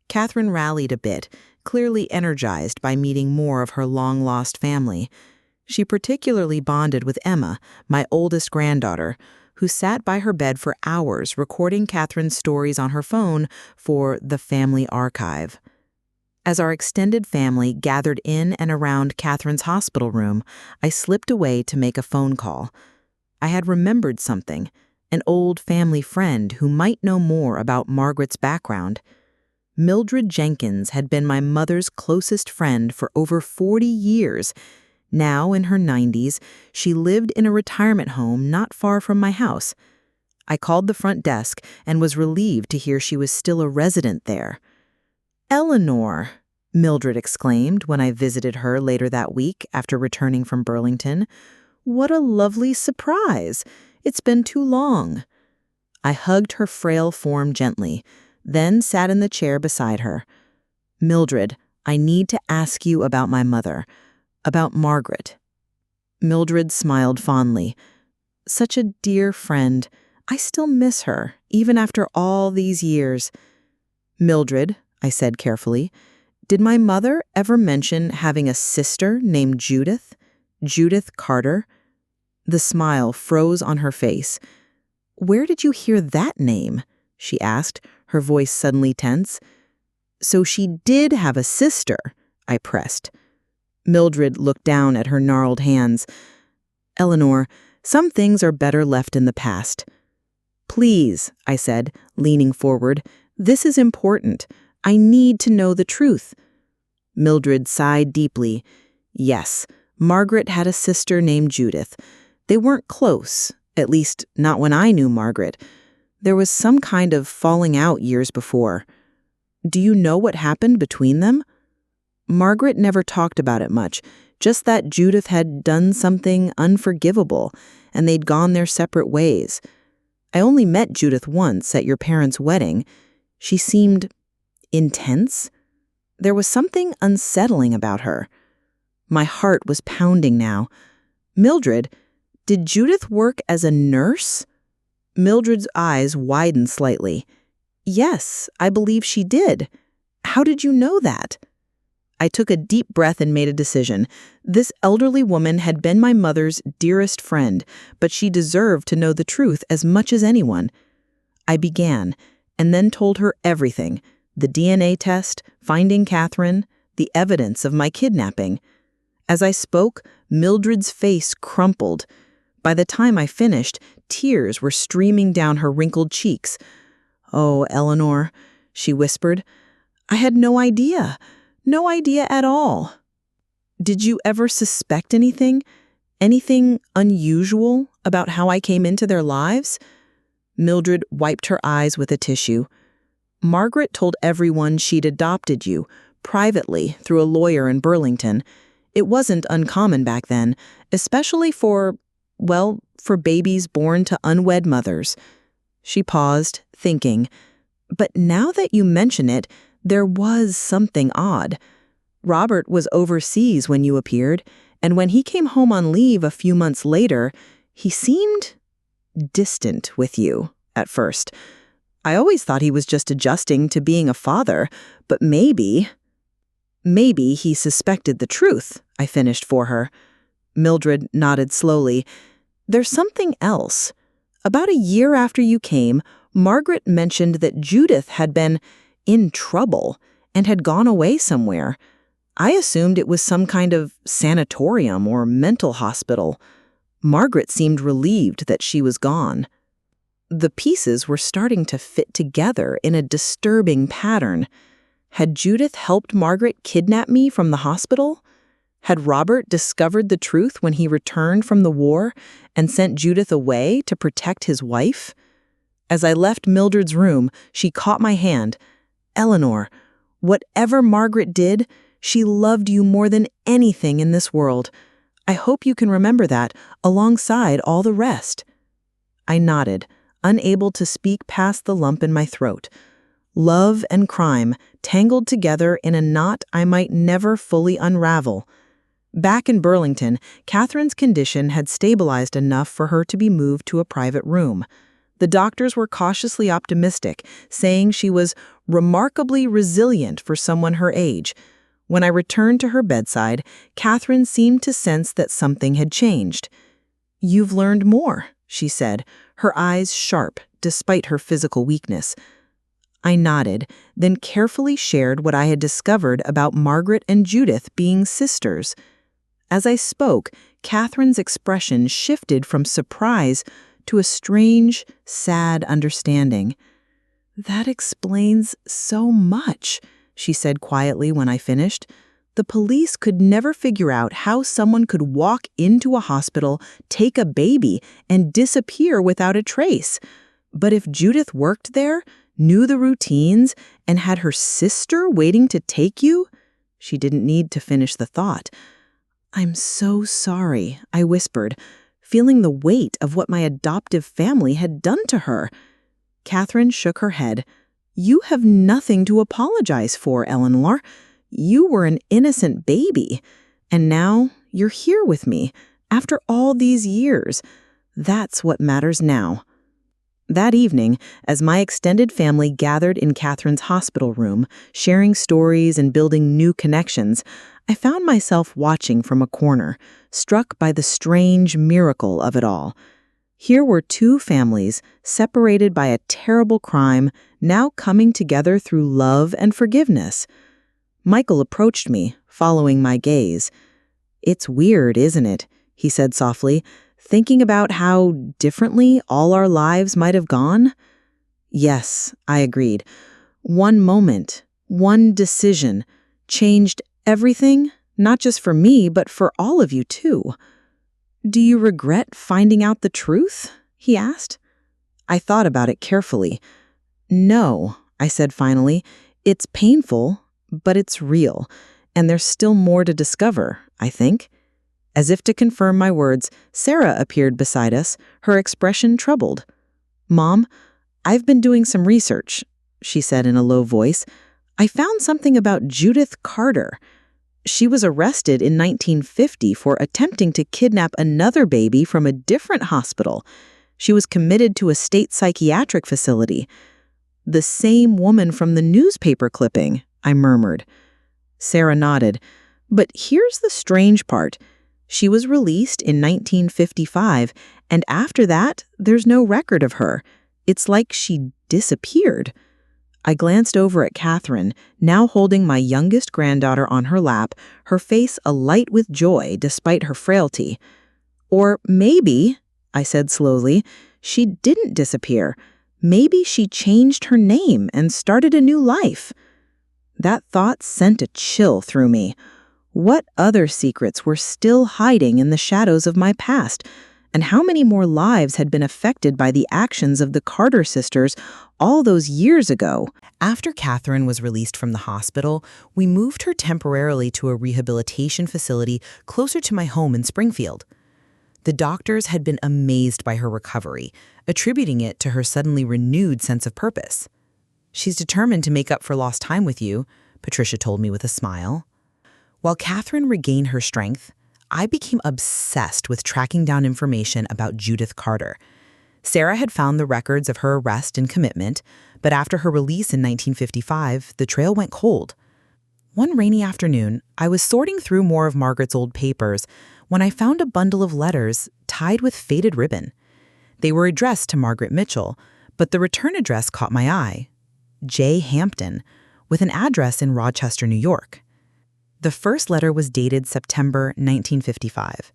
Catherine rallied a bit, clearly energized by meeting more of her long-lost family. She particularly bonded with Emma, my oldest granddaughter, who sat by her bed for hours recording Catherine's stories on her phone for the family archive. As our extended family gathered in and around Catherine's hospital room, I slipped away to make a phone call. I had remembered something, an old family friend who might know more about Margaret's background. Mildred Jenkins had been my mother's closest friend for over 40 years. Now, in her 90s, she lived in a retirement home not far from my house. I called the front desk and was relieved to hear she was still a resident there. "Eleanor," Mildred exclaimed when I visited her later that week after returning from Burlington. "What a lovely surprise! It's been too long." I hugged her frail form gently, then sat in the chair beside her. "Mildred, I need to ask you about my mother, about Margaret." Mildred smiled fondly. "Such a dear friend. I still miss her, even after all these years." "Mildred," I said carefully, "did my mother ever mention having a sister named Judith? Judith Carter?" The smile froze on her face. "Where did you hear that name?" she asked, her voice suddenly tense. "So she did have a sister," I pressed. Mildred looked down at her gnarled hands. "Eleanor, some things are better left in the past." "Please," I said, leaning forward, "this is important. I need to know the truth." Mildred sighed deeply. "Yes, Margaret had a sister named Judith. They weren't close, at least not when I knew Margaret. There was some kind of falling out years before." "Do you know what happened between them?" "Margaret never talked about it much, just that Judith had done something unforgivable, and they'd gone their separate ways. I only met Judith once at your parents' wedding. She seemed intense." There was something unsettling about her. My heart was pounding now. Mildred, did Judith work as a nurse? Mildred's eyes widened slightly. Yes, I believe she did. How did you know that? I took a deep breath and made a decision. This elderly woman had been my mother's dearest friend, but she deserved to know the truth as much as anyone. I began, and then told her everything: the DNA test, finding Catherine, the evidence of my kidnapping. As I spoke, Mildred's face crumpled. By the time I finished, tears were streaming down her wrinkled cheeks. "Oh, Eleanor," she whispered, "I had no idea at all." "Did you ever suspect anything? Anything unusual about how I came into their lives?" Mildred wiped her eyes with a tissue. "Margaret told everyone she'd adopted you, privately, through a lawyer in Burlington. It wasn't uncommon back then, especially for babies born to unwed mothers." She paused, thinking. "But now that you mention it, there was something odd. Robert was overseas when you appeared, and when he came home on leave a few months later, he seemed distant with you at first. I always thought he was just adjusting to being a father, but maybe he suspected the truth," I finished for her. Mildred nodded slowly. "There's something else. About a year after you came, Margaret mentioned that Judith had been in trouble and had gone away somewhere. I assumed it was some kind of sanatorium or mental hospital. Margaret seemed relieved that she was gone." The pieces were starting to fit together in a disturbing pattern. Had Judith helped Margaret kidnap me from the hospital? Had Robert discovered the truth when he returned from the war and sent Judith away to protect his wife? As I left Mildred's room, she caught my hand. "Eleanor, whatever Margaret did, she loved you more than anything in this world. I hope you can remember that, alongside all the rest." I nodded, unable to speak past the lump in my throat. Love and crime tangled together in a knot I might never fully unravel. Back in Burlington, Catherine's condition had stabilized enough for her to be moved to a private room. The doctors were cautiously optimistic, saying she was remarkably resilient for someone her age. When I returned to her bedside, Catherine seemed to sense that something had changed. "You've learned more," she said, her eyes sharp despite her physical weakness. I nodded, then carefully shared what I had discovered about Margaret and Judith being sisters. As I spoke, Catherine's expression shifted from surprise to a strange, sad understanding. "That explains so much," she said quietly when I finished. "The police could never figure out how someone could walk into a hospital, take a baby, and disappear without a trace. But if Judith worked there, knew the routines, and had her sister waiting to take you—" She didn't need to finish the thought. "I'm so sorry," I whispered, feeling the weight of what my adoptive family had done to her. Catherine shook her head. "You have nothing to apologize for, Eleanor. You were an innocent baby, and now you're here with me, after all these years. That's what matters now." That evening, as my extended family gathered in Catherine's hospital room, sharing stories and building new connections, I found myself watching from a corner, struck by the strange miracle of it all. Here were two families, separated by a terrible crime, now coming together through love and forgiveness. Michael approached me, following my gaze. "It's weird, isn't it?" he said softly, "thinking about how differently all our lives might have gone?" "Yes," I agreed. "One moment, one decision, changed everything, not just for me, but for all of you too." "Do you regret finding out the truth?" he asked. I thought about it carefully. "No," I said finally. "It's painful, but it's real, and there's still more to discover, I think." As if to confirm my words, Sarah appeared beside us, her expression troubled. "Mom, I've been doing some research," she said in a low voice. I found something about Judith Carter. She was arrested in 1950 for attempting to kidnap another baby from a different hospital. She was committed to a state psychiatric facility. The same woman from the newspaper clipping, I murmured. Sarah nodded. But here's the strange part. She was released in 1955, and after that, there's no record of her. It's like she disappeared. I glanced over at Catherine, now holding my youngest granddaughter on her lap, her face alight with joy despite her frailty. Or maybe, I said slowly, she didn't disappear. Maybe she changed her name and started a new life. That thought sent a chill through me. What other secrets were still hiding in the shadows of my past? And how many more lives had been affected by the actions of the Carter sisters all those years ago? After Catherine was released from the hospital, we moved her temporarily to a rehabilitation facility closer to my home in Springfield. The doctors had been amazed by her recovery, attributing it to her suddenly renewed sense of purpose. "She's determined to make up for lost time with you," Patricia told me with a smile. While Catherine regained her strength, I became obsessed with tracking down information about Judith Carter. Sarah had found the records of her arrest and commitment, but after her release in 1955, the trail went cold. One rainy afternoon, I was sorting through more of Margaret's old papers when I found a bundle of letters tied with faded ribbon. They were addressed to Margaret Mitchell, but the return address caught my eye. J. Hampton, with an address in Rochester, New York. The first letter was dated September 1955,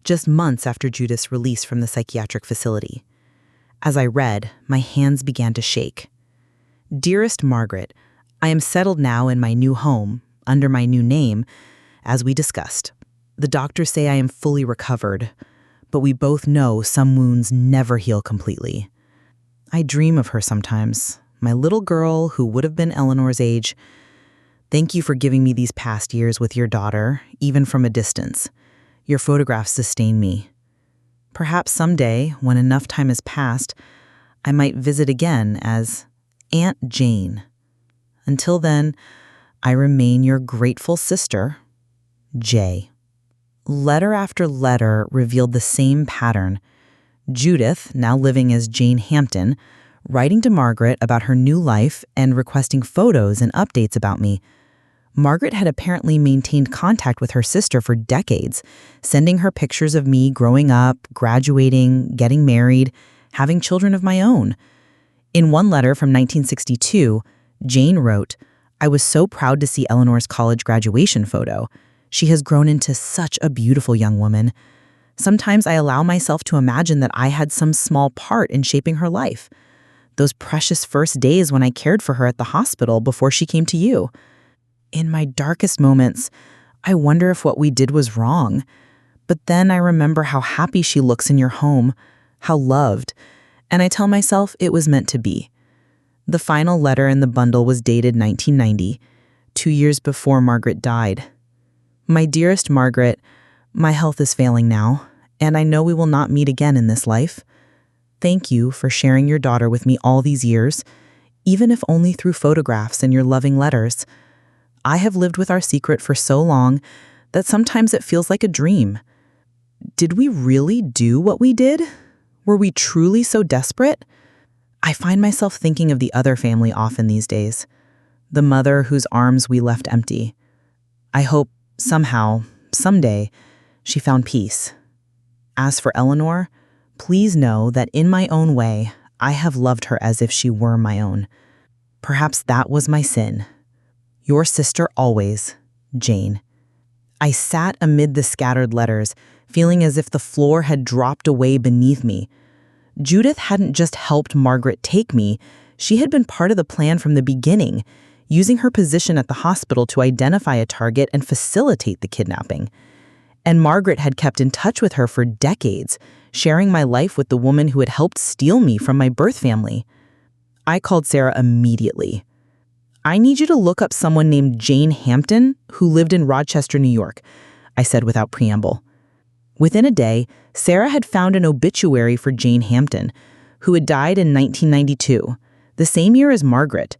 just months after Judith's release from the psychiatric facility. As I read, my hands began to shake. "Dearest Margaret, I am settled now in my new home, under my new name, as we discussed. The doctors say I am fully recovered, but we both know some wounds never heal completely. I dream of her sometimes, my little girl who would have been Eleanor's age. Thank you for giving me these past years with your daughter, even from a distance. Your photographs sustain me. Perhaps someday, when enough time has passed, I might visit again as Aunt Jane. Until then, I remain your grateful sister, J." Letter after letter revealed the same pattern. Judith, now living as Jane Hampton, writing to Margaret about her new life and requesting photos and updates about me. Margaret had apparently maintained contact with her sister for decades, sending her pictures of me growing up, graduating, getting married, having children of my own. In one letter from 1962, Jane wrote, "I was so proud to see Eleanor's college graduation photo. She has grown into such a beautiful young woman. Sometimes I allow myself to imagine that I had some small part in shaping her life. Those precious first days when I cared for her at the hospital before she came to you. In my darkest moments, I wonder if what we did was wrong. But then I remember how happy she looks in your home, how loved, and I tell myself it was meant to be." The final letter in the bundle was dated 1990, 2 years before Margaret died. "My dearest Margaret, my health is failing now, and I know we will not meet again in this life. Thank you for sharing your daughter with me all these years, even if only through photographs and your loving letters. I have lived with our secret for so long that sometimes it feels like a dream. Did we really do what we did? Were we truly so desperate? I find myself thinking of the other family often these days, the mother whose arms we left empty. I hope somehow, someday, she found peace. As for Eleanor, please know that in my own way, I have loved her as if she were my own. Perhaps that was my sin. Your sister always, Jane." I sat amid the scattered letters, feeling as if the floor had dropped away beneath me. Judith hadn't just helped Margaret take me, she had been part of the plan from the beginning, using her position at the hospital to identify a target and facilitate the kidnapping. And Margaret had kept in touch with her for decades, sharing my life with the woman who had helped steal me from my birth family. I called Sarah immediately. "I need you to look up someone named Jane Hampton who lived in Rochester, New York," I said without preamble. Within a day, Sarah had found an obituary for Jane Hampton, who had died in 1992, the same year as Margaret.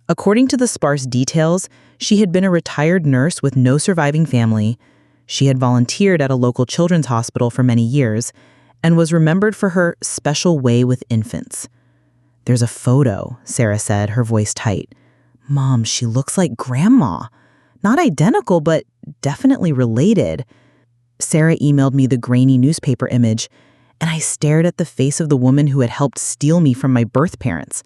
According to the sparse details, she had been a retired nurse with no surviving family. She had volunteered at a local children's hospital for many years and was remembered for her special way with infants. "There's a photo," Sarah said, her voice tight. "Mom, she looks like Grandma. Not identical, but definitely related." Sarah emailed me the grainy newspaper image, and I stared at the face of the woman who had helped steal me from my birth parents.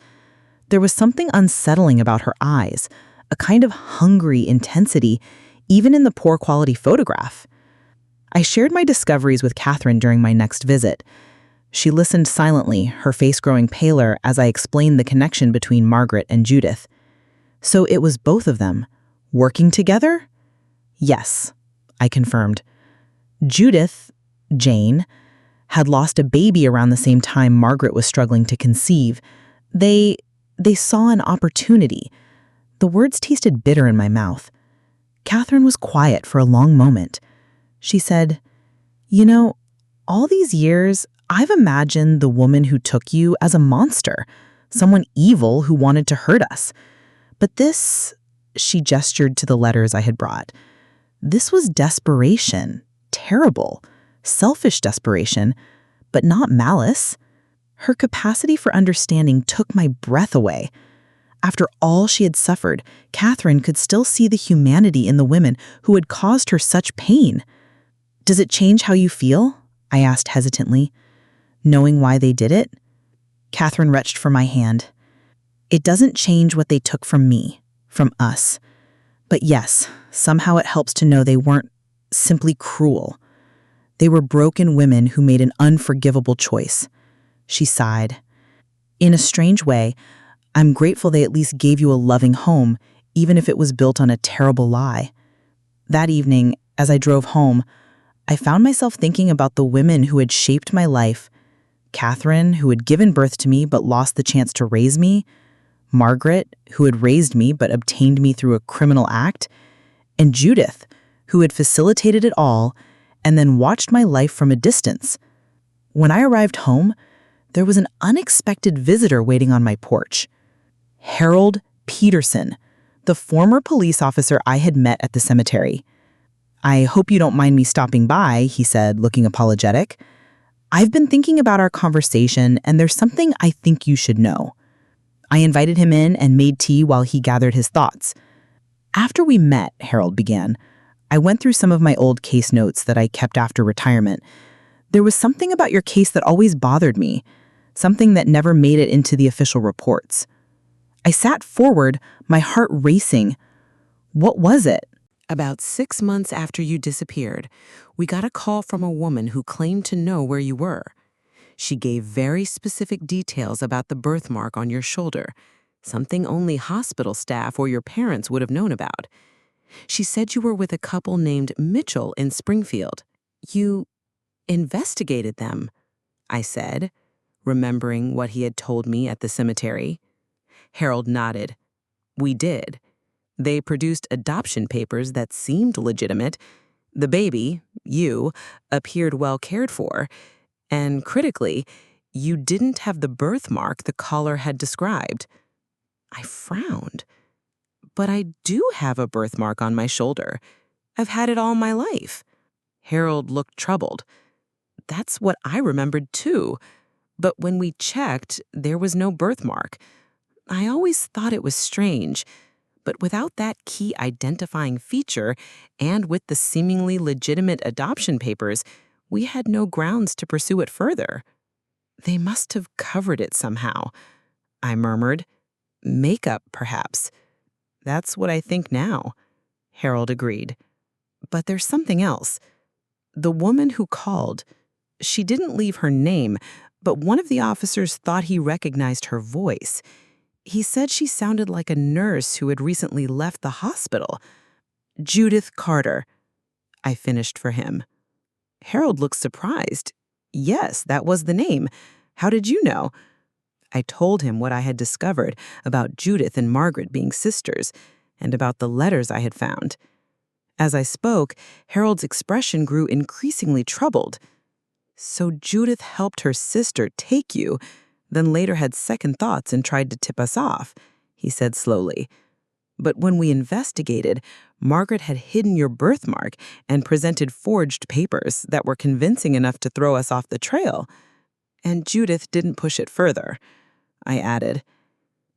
There was something unsettling about her eyes, a kind of hungry intensity, even in the poor quality photograph. I shared my discoveries with Catherine during my next visit. She listened silently, her face growing paler as I explained the connection between Margaret and Judith. So it was both of them, working together? Yes, I confirmed. Judith, Jane, had lost a baby around the same time Margaret was struggling to conceive. They saw an opportunity. The words tasted bitter in my mouth. Catherine was quiet for a long moment. She said, "You know, all these years, I've imagined the woman who took you as a monster, someone evil who wanted to hurt us. But this," she gestured to the letters I had brought, "this was desperation, terrible, selfish desperation, but not malice." Her capacity for understanding took my breath away. After all she had suffered, Catherine could still see the humanity in the women who had caused her such pain. "Does it change how you feel?" I asked hesitantly. "Knowing why they did it?" Catherine reached for my hand. "It doesn't change what they took from me, from us. But yes, somehow it helps to know they weren't simply cruel. They were broken women who made an unforgivable choice." She sighed. "In a strange way, I'm grateful they at least gave you a loving home, even if it was built on a terrible lie." That evening, as I drove home, I found myself thinking about the women who had shaped my life. Catherine, who had given birth to me but lost the chance to raise me. Margaret, who had raised me but obtained me through a criminal act. And Judith, who had facilitated it all and then watched my life from a distance. When I arrived home, there was an unexpected visitor waiting on my porch. Harold Peterson, the former police officer I had met at the cemetery. "I hope you don't mind me stopping by," he said, looking apologetic. "I've been thinking about our conversation, and there's something I think you should know." I invited him in and made tea while he gathered his thoughts. "After we met," Harold began, "I went through some of my old case notes that I kept after retirement. There was something about your case that always bothered me, something that never made it into the official reports." I sat forward, my heart racing. "What was it?" About 6 months after you disappeared, we got a call from a woman who claimed to know where you were. She gave very specific details about the birthmark on your shoulder, something only hospital staff or your parents would have known about. She said you were with a couple named Mitchell in Springfield. "You investigated them," I said, remembering what he had told me at the cemetery. Harold nodded. "We did. They produced adoption papers that seemed legitimate. The baby, you, appeared well cared for. And critically, you didn't have the birthmark the caller had described." I frowned. "But I do have a birthmark on my shoulder. I've had it all my life." Harold looked troubled. "That's what I remembered too. But when we checked, there was no birthmark. I always thought it was strange. But without that key identifying feature, and with the seemingly legitimate adoption papers, we had no grounds to pursue it further." "They must have covered it somehow," I murmured. "Makeup, perhaps." "That's what I think now," Harold agreed. "But there's something else. The woman who called, she didn't leave her name, but one of the officers thought he recognized her voice. He said she sounded like a nurse who had recently left the hospital. Judith Carter," I finished for him. Harold looked surprised. "Yes, that was the name. How did you know?" I told him what I had discovered about Judith and Margaret being sisters, and about the letters I had found. As I spoke, Harold's expression grew increasingly troubled. "So Judith helped her sister take you, then later had second thoughts and tried to tip us off," he said slowly. "But when we investigated, Margaret had hidden your birthmark and presented forged papers that were convincing enough to throw us off the trail. And Judith didn't push it further," I added.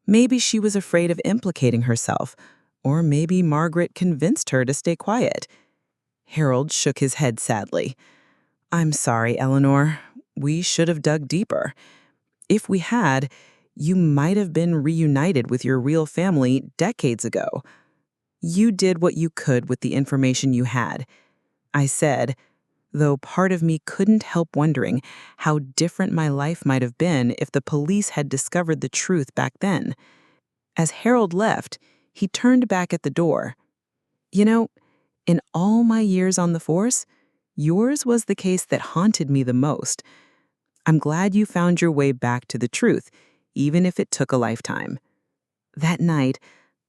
"Maybe she was afraid of implicating herself, or maybe Margaret convinced her to stay quiet." Harold shook his head sadly. "I'm sorry, Eleanor. We should have dug deeper. If we had, you might have been reunited with your real family decades ago. You did what you could with the information you had," I said, though part of me couldn't help wondering how different my life might have been if the police had discovered the truth back then. As Harold left, he turned back at the door. "You know, in all my years on the force, yours was the case that haunted me the most. I'm glad you found your way back to the truth, even if it took a lifetime." That night,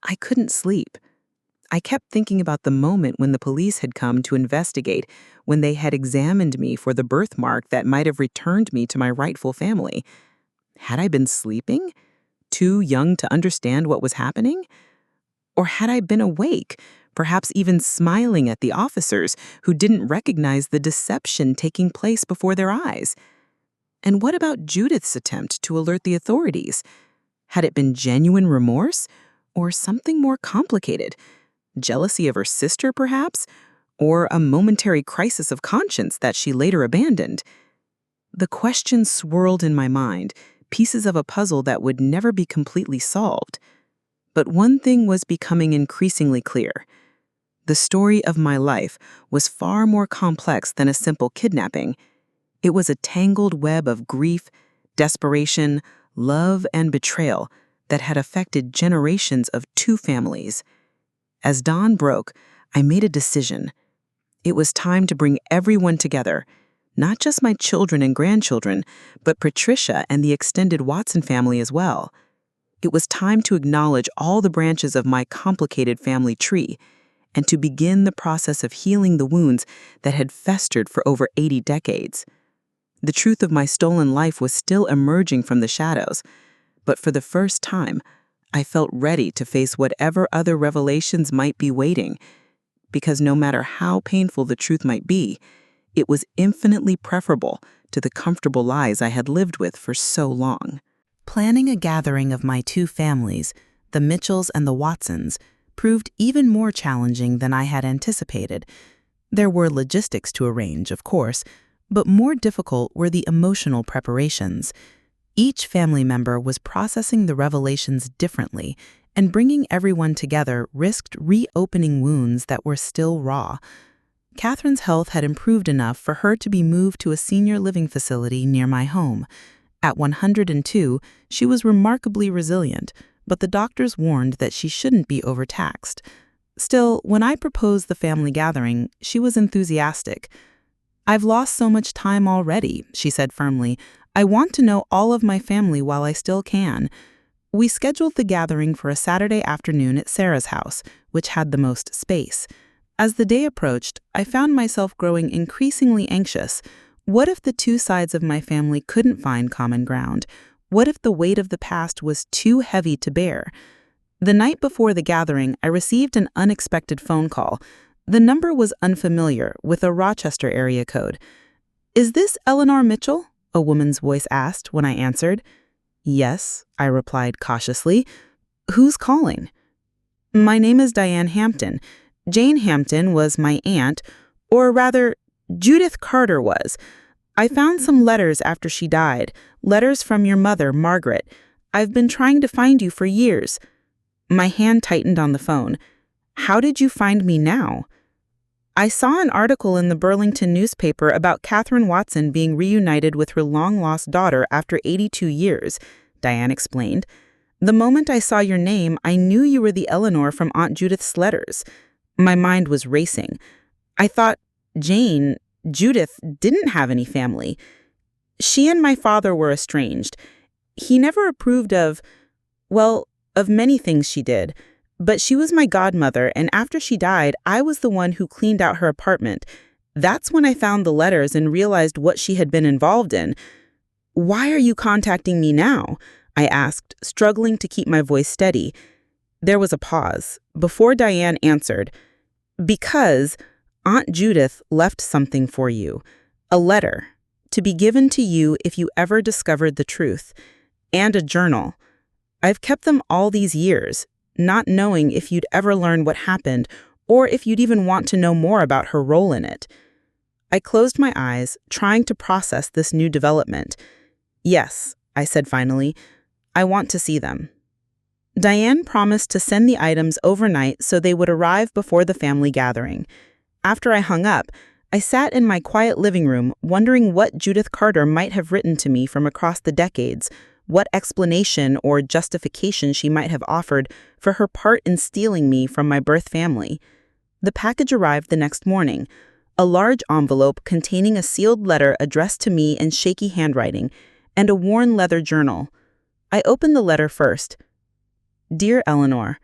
I couldn't sleep. I kept thinking about the moment when the police had come to investigate, when they had examined me for the birthmark that might have returned me to my rightful family. Had I been sleeping? Too young to understand what was happening? Or had I been awake, perhaps even smiling at the officers who didn't recognize the deception taking place before their eyes? And what about Judith's attempt to alert the authorities? Had it been genuine remorse, or something more complicated? Jealousy of her sister, perhaps? Or a momentary crisis of conscience that she later abandoned? The questions swirled in my mind, pieces of a puzzle that would never be completely solved. But one thing was becoming increasingly clear. The story of my life was far more complex than a simple kidnapping. It was a tangled web of grief, desperation, love, and betrayal that had affected generations of two families. As dawn broke, I made a decision. It was time to bring everyone together, not just my children and grandchildren, but Patricia and the extended Watson family as well. It was time to acknowledge all the branches of my complicated family tree and to begin the process of healing the wounds that had festered for over 80 decades. The truth of my stolen life was still emerging from the shadows, but for the first time, I felt ready to face whatever other revelations might be waiting, because no matter how painful the truth might be, it was infinitely preferable to the comfortable lies I had lived with for so long. Planning a gathering of my two families, the Mitchells and the Watsons, proved even more challenging than I had anticipated. There were logistics to arrange, of course, but more difficult were the emotional preparations. Each family member was processing the revelations differently, and bringing everyone together risked reopening wounds that were still raw. Catherine's health had improved enough for her to be moved to a senior living facility near my home. At 102, she was remarkably resilient, but the doctors warned that she shouldn't be overtaxed. Still, when I proposed the family gathering, she was enthusiastic. "I've lost so much time already," she said firmly. "I want to know all of my family while I still can." We scheduled the gathering for a Saturday afternoon at Sarah's house, which had the most space. As the day approached, I found myself growing increasingly anxious. What if the two sides of my family couldn't find common ground? What if the weight of the past was too heavy to bear? The night before the gathering, I received an unexpected phone call. The number was unfamiliar, with a Rochester area code. "Is this Eleanor Mitchell?" a woman's voice asked when I answered. "Yes," I replied cautiously. "Who's calling?" "My name is Diane Hampton. Jane Hampton was my aunt, or rather, Judith Carter was. I found some letters after she died, letters from your mother, Margaret. I've been trying to find you for years." My hand tightened on the phone. "How did you find me now?" "I saw an article in the Burlington newspaper about Catherine Watson being reunited with her long-lost daughter after 82 years, Diane explained. "The moment I saw your name, I knew you were the Eleanor from Aunt Judith's letters." My mind was racing. I thought, Judith didn't have any family. She and my father were estranged. He never approved of many things she did. But she was my godmother, and after she died, I was the one who cleaned out her apartment. That's when I found the letters and realized what she had been involved in. "Why are you contacting me now?" I asked, struggling to keep my voice steady. There was a pause. Before Diane answered, "Because Aunt Judith left something for you, a letter, to be given to you if you ever discovered the truth, and a journal. I've kept them all these years, not knowing if you'd ever learn what happened or if you'd even want to know more about her role in it." I closed my eyes, trying to process this new development. "Yes," I said finally, "I want to see them." Diane promised to send the items overnight so they would arrive before the family gathering. After I hung up, I sat in my quiet living room wondering what Judith Carter might have written to me from across the decades, what explanation or justification she might have offered for her part in stealing me from my birth family. The package arrived the next morning, a large envelope containing a sealed letter addressed to me in shaky handwriting, and a worn leather journal. I opened the letter first. "Dear Eleanor,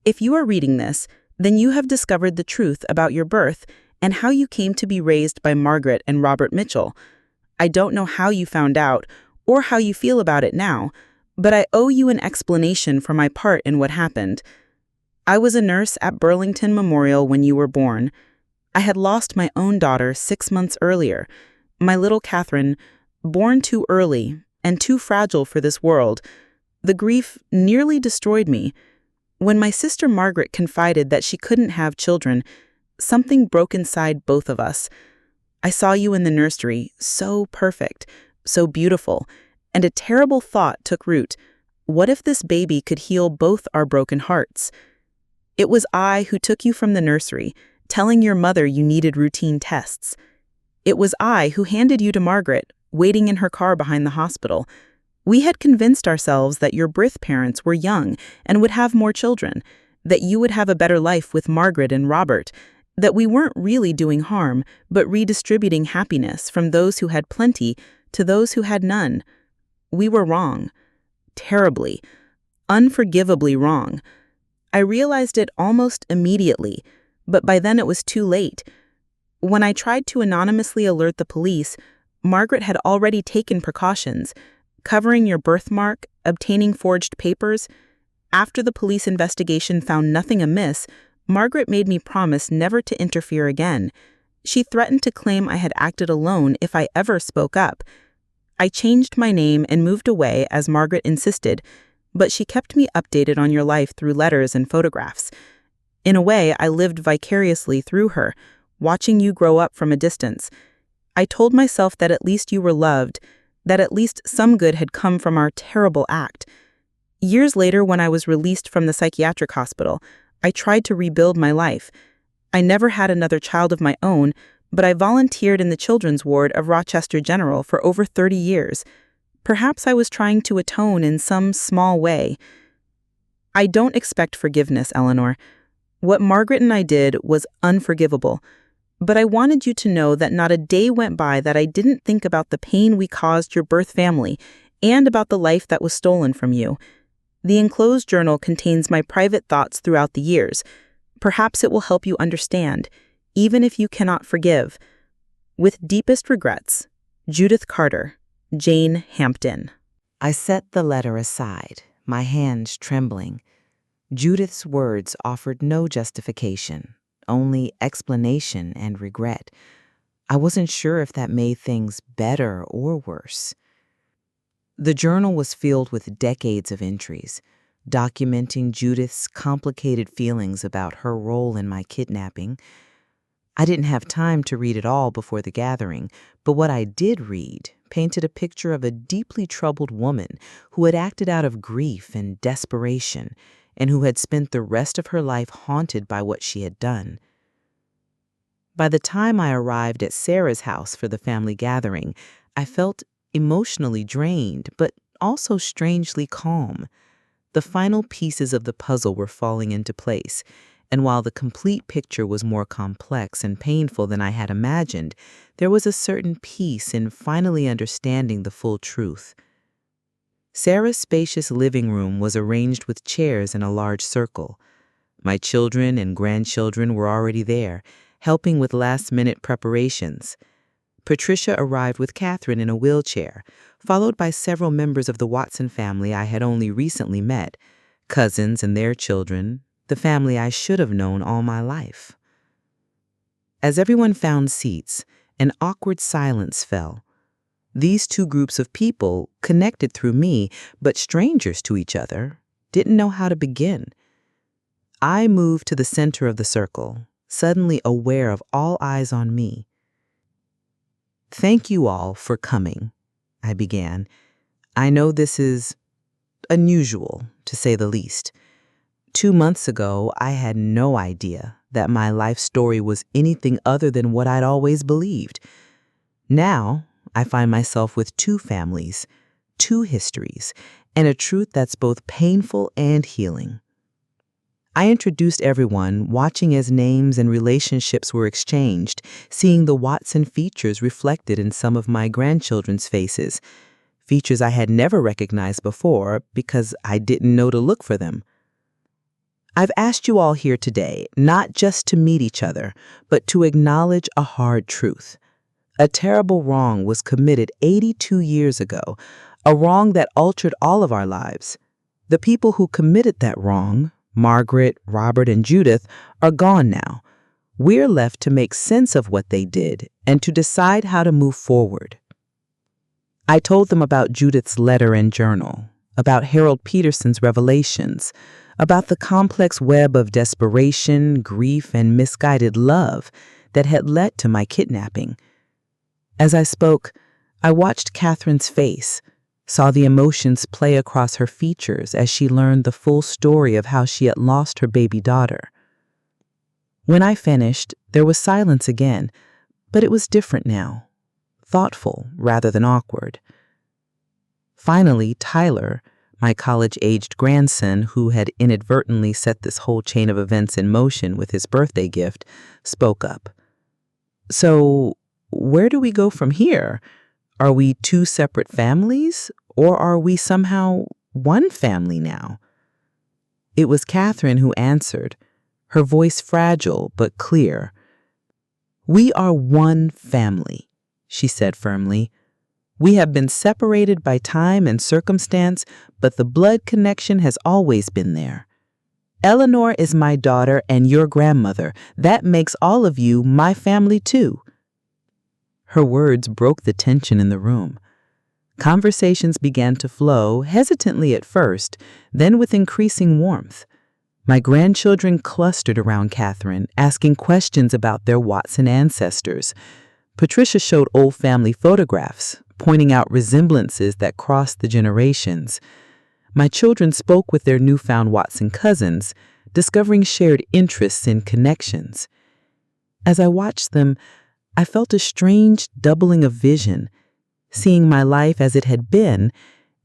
if you are reading this, then you have discovered the truth about your birth and how you came to be raised by Margaret and Robert Mitchell. I don't know how you found out or how you feel about it now, but I owe you an explanation for my part in what happened. I was a nurse at Burlington Memorial when you were born. I had lost my own daughter 6 months earlier, my little Catherine, born too early and too fragile for this world. The grief nearly destroyed me. When my sister Margaret confided that she couldn't have children, something broke inside both of us. I saw you in the nursery, so perfect, so beautiful, and a terrible thought took root. What if this baby could heal both our broken hearts? It was I who took you from the nursery, telling your mother you needed routine tests. It was I who handed you to Margaret, waiting in her car behind the hospital. We had convinced ourselves that your birth parents were young and would have more children, that you would have a better life with Margaret and Robert, that we weren't really doing harm, but redistributing happiness from those who had plenty to those who had none. We were wrong. Terribly, unforgivably wrong. I realized it almost immediately, but by then it was too late. When I tried to anonymously alert the police, Margaret had already taken precautions, covering your birthmark, obtaining forged papers. After the police investigation found nothing amiss, Margaret made me promise never to interfere again. She threatened to claim I had acted alone if I ever spoke up. I changed my name and moved away as Margaret insisted, but she kept me updated on your life through letters and photographs. In a way, I lived vicariously through her, watching you grow up from a distance. I told myself that at least you were loved, that at least some good had come from our terrible act. Years later, when I was released from the psychiatric hospital, I tried to rebuild my life. I never had another child of my own, but I volunteered in the children's ward of Rochester General for over 30 years. Perhaps I was trying to atone in some small way. I don't expect forgiveness, Eleanor. What Margaret and I did was unforgivable. But I wanted you to know that not a day went by that I didn't think about the pain we caused your birth family and about the life that was stolen from you. The enclosed journal contains my private thoughts throughout the years. Perhaps it will help you understand, even if you cannot forgive. With deepest regrets, Judith Carter, Jane Hampton. I set the letter aside, my hands trembling. Judith's words offered no justification, only explanation and regret. I wasn't sure if that made things better or worse. The journal was filled with decades of entries, documenting Judith's complicated feelings about her role in my kidnapping. I didn't have time to read it all before the gathering, but what I did read painted a picture of a deeply troubled woman who had acted out of grief and desperation, and who had spent the rest of her life haunted by what she had done. By the time I arrived at Sarah's house for the family gathering, I felt emotionally drained, but also strangely calm. The final pieces of the puzzle were falling into place, and while the complete picture was more complex and painful than I had imagined, there was a certain peace in finally understanding the full truth. Sarah's spacious living room was arranged with chairs in a large circle. My children and grandchildren were already there, helping with last-minute preparations. Patricia arrived with Catherine in a wheelchair, followed by several members of the Watson family I had only recently met, cousins and their children, the family I should have known all my life. As everyone found seats, an awkward silence fell. These two groups of people, connected through me, but strangers to each other, didn't know how to begin. I moved to the center of the circle, suddenly aware of all eyes on me. "Thank you all for coming," I began. "I know this is unusual, to say the least. 2 months ago, I had no idea that my life story was anything other than what I'd always believed. Now, I find myself with 2 families, 2 histories, and a truth that's both painful and healing." I introduced everyone, watching as names and relationships were exchanged, seeing the Watson features reflected in some of my grandchildren's faces, features I had never recognized before because I didn't know to look for them. "I've asked you all here today not just to meet each other, but to acknowledge a hard truth. A terrible wrong was committed 82 years ago, a wrong that altered all of our lives. The people who committed that wrong, Margaret, Robert, and Judith, are gone now. We're left to make sense of what they did and to decide how to move forward." I told them about Judith's letter and journal, about Harold Peterson's revelations, about the complex web of desperation, grief, and misguided love that had led to my kidnapping. As I spoke, I watched Catherine's face, saw the emotions play across her features as she learned the full story of how she had lost her baby daughter. When I finished, there was silence again, but it was different now, thoughtful rather than awkward. Finally, Tyler, my college-aged grandson who had inadvertently set this whole chain of events in motion with his birthday gift, spoke up. "So, where do we go from here? Are we 2 separate families, or are we somehow one family now?" It was Catherine who answered, her voice fragile but clear. "We are one family," she said firmly. "We have been separated by time and circumstance, but the blood connection has always been there. Eleanor is my daughter and your grandmother. That makes all of you my family too." Her words broke the tension in the room. Conversations began to flow, hesitantly at first, then with increasing warmth. My grandchildren clustered around Catherine, asking questions about their Watson ancestors. Patricia showed old family photographs, pointing out resemblances that crossed the generations. My children spoke with their newfound Watson cousins, discovering shared interests and connections. As I watched them, I felt a strange doubling of vision, seeing my life as it had been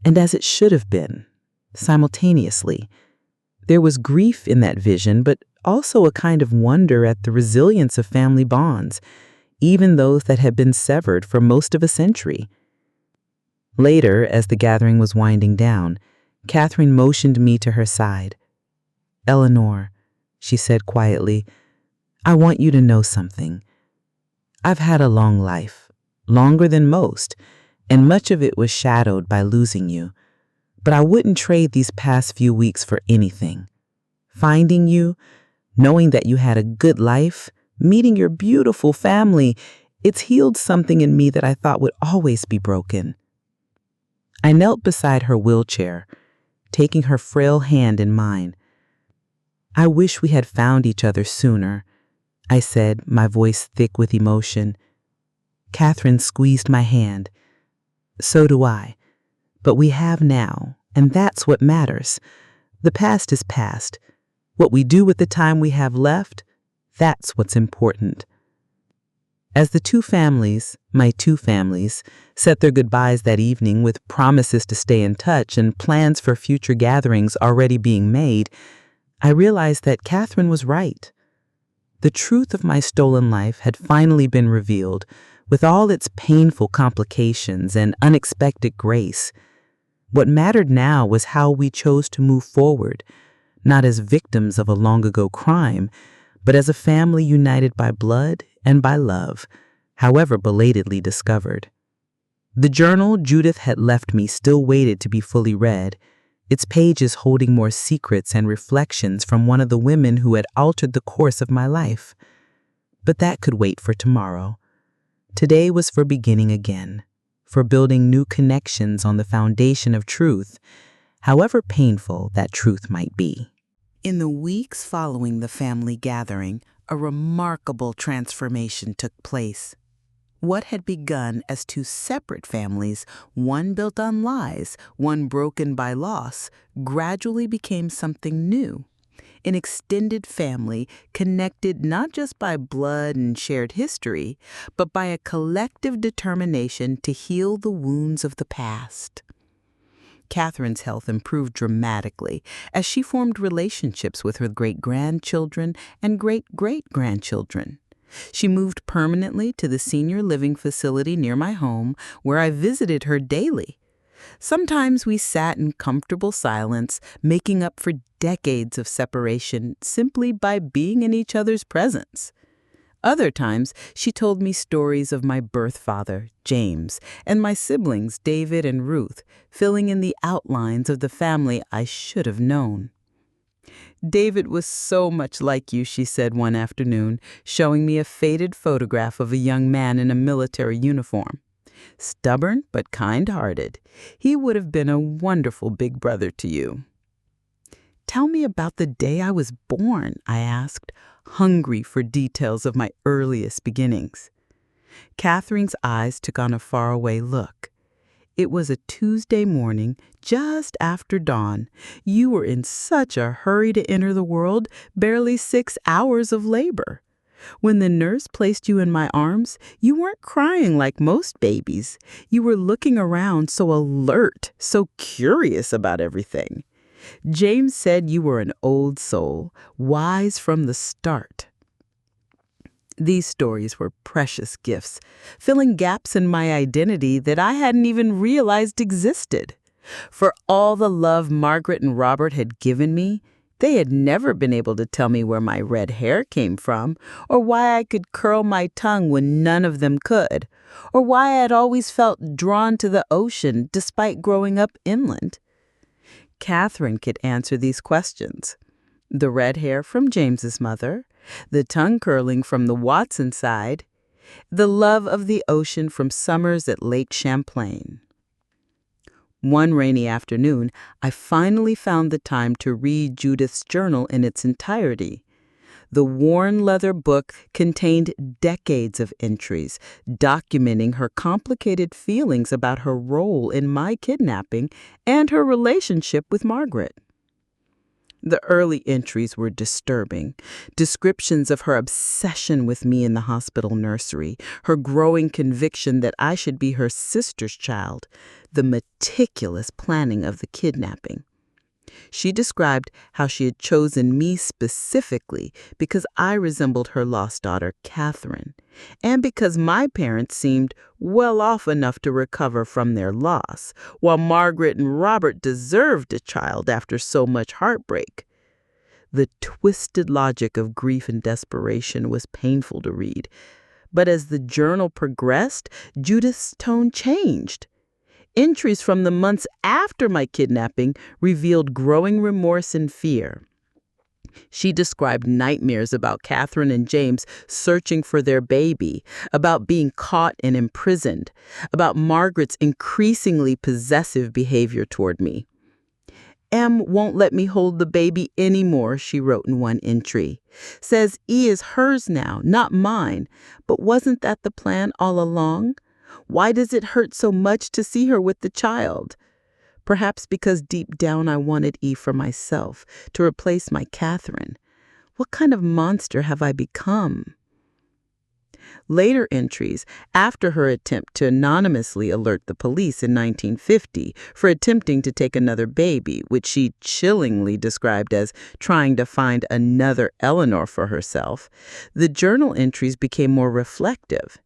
and as it should have been, simultaneously. There was grief in that vision, but also a kind of wonder at the resilience of family bonds, even those that had been severed for most of a century. Later, as the gathering was winding down, Catherine motioned me to her side. "Eleanor," she said quietly, "I want you to know something. I've had a long life, longer than most, and much of it was shadowed by losing you. But I wouldn't trade these past few weeks for anything. Finding you, knowing that you had a good life, meeting your beautiful family, it's healed something in me that I thought would always be broken." I knelt beside her wheelchair, taking her frail hand in mine. "I wish we had found each other sooner," I said, my voice thick with emotion. Catherine squeezed my hand. "So do I. But we have now, and that's what matters. The past is past. What we do with the time we have left, that's what's important." As the 2 families, my 2 families, said their goodbyes that evening with promises to stay in touch and plans for future gatherings already being made, I realized that Catherine was right. The truth of my stolen life had finally been revealed, with all its painful complications and unexpected grace. What mattered now was how we chose to move forward, not as victims of a long-ago crime, but as a family united by blood and by love, however belatedly discovered. The journal Judith had left me still waited to be fully read, its pages holding more secrets and reflections from one of the women who had altered the course of my life. But that could wait for tomorrow. Today was for beginning again, for building new connections on the foundation of truth, however painful that truth might be. In the weeks following the family gathering, a remarkable transformation took place. What had begun as two separate families, one built on lies, one broken by loss, gradually became something new. An extended family connected not just by blood and shared history, but by a collective determination to heal the wounds of the past. Catherine's health improved dramatically as she formed relationships with her great-grandchildren and great-great-grandchildren. She moved permanently to the senior living facility near my home, where I visited her daily. Sometimes we sat in comfortable silence, making up for decades of separation simply by being in each other's presence. Other times, she told me stories of my birth father, James, and my siblings, David and Ruth, filling in the outlines of the family I should have known. "David was so much like you," she said one afternoon, showing me a faded photograph of a young man in a military uniform. "Stubborn but kind-hearted. He would have been a wonderful big brother to you." "Tell me about the day I was born," I asked, hungry for details of my earliest beginnings. Catherine's eyes took on a faraway look. "It was a Tuesday morning, just after dawn. You were in such a hurry to enter the world, barely 6 hours of labor. When the nurse placed you in my arms, you weren't crying like most babies. You were looking around so alert, so curious about everything. James said you were an old soul, wise from the start." These stories were precious gifts, filling gaps in my identity that I hadn't even realized existed. For all the love Margaret and Robert had given me, they had never been able to tell me where my red hair came from, or why I could curl my tongue when none of them could, or why I had always felt drawn to the ocean despite growing up inland. Catherine could answer these questions. The red hair from James's mother, the tongue curling from the Watson side, the love of the ocean from summers at Lake Champlain. One rainy afternoon, I finally found the time to read Judith's journal in its entirety. The worn leather book contained decades of entries documenting her complicated feelings about her role in my kidnapping and her relationship with Margaret. The early entries were disturbing. Descriptions of her obsession with me in the hospital nursery, her growing conviction that I should be her sister's child, the meticulous planning of the kidnapping. She described how she had chosen me specifically because I resembled her lost daughter, Catherine, and because my parents seemed well off enough to recover from their loss, while Margaret and Robert deserved a child after so much heartbreak. The twisted logic of grief and desperation was painful to read, but as the journal progressed, Judith's tone changed. Entries from the months after my kidnapping revealed growing remorse and fear. She described nightmares about Catherine and James searching for their baby, about being caught and imprisoned, about Margaret's increasingly possessive behavior toward me. "Em won't let me hold the baby anymore," she wrote in one entry. "Says E is hers now, not mine. But wasn't that the plan all along? Why does it hurt so much to see her with the child? Perhaps because deep down I wanted E for myself, to replace my Catherine. What kind of monster have I become?" Later entries, after her attempt to anonymously alert the police in 1950 for attempting to take another baby, which she chillingly described as trying to find another Eleanor for herself, the journal entries became more reflective.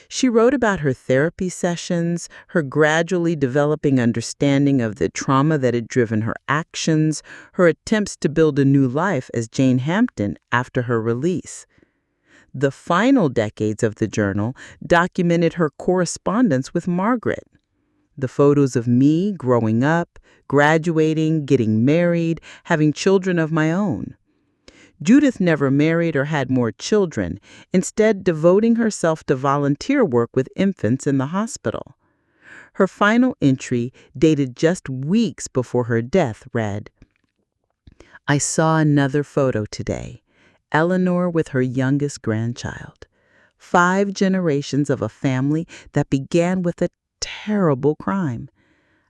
She wrote about her therapy sessions, her gradually developing understanding of the trauma that had driven her actions, her attempts to build a new life as Jane Hampton after her release. The final decades of the journal documented her correspondence with Margaret. The photos of me growing up, graduating, getting married, having children of my own. Judith never married or had more children, instead devoting herself to volunteer work with infants in the hospital. Her final entry, dated just weeks before her death, read, "I saw another photo today. Eleanor with her youngest grandchild. 5 generations of a family that began with a terrible crime.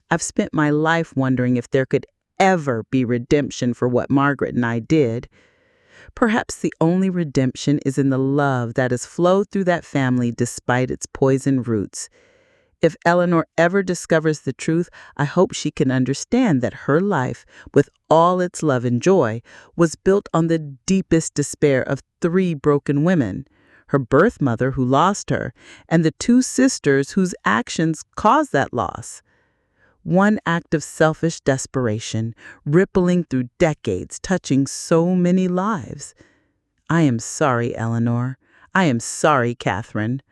I've spent my life wondering if there could ever be redemption for what Margaret and I did. Perhaps the only redemption is in the love that has flowed through that family despite its poison roots. If Eleanor ever discovers the truth, I hope she can understand that her life, with all its love and joy, was built on the deepest despair of 3 broken women, her birth mother who lost her, and the 2 sisters whose actions caused that loss. One act of selfish desperation, rippling through decades, touching so many lives. I am sorry, Eleanor. I am sorry, Catherine.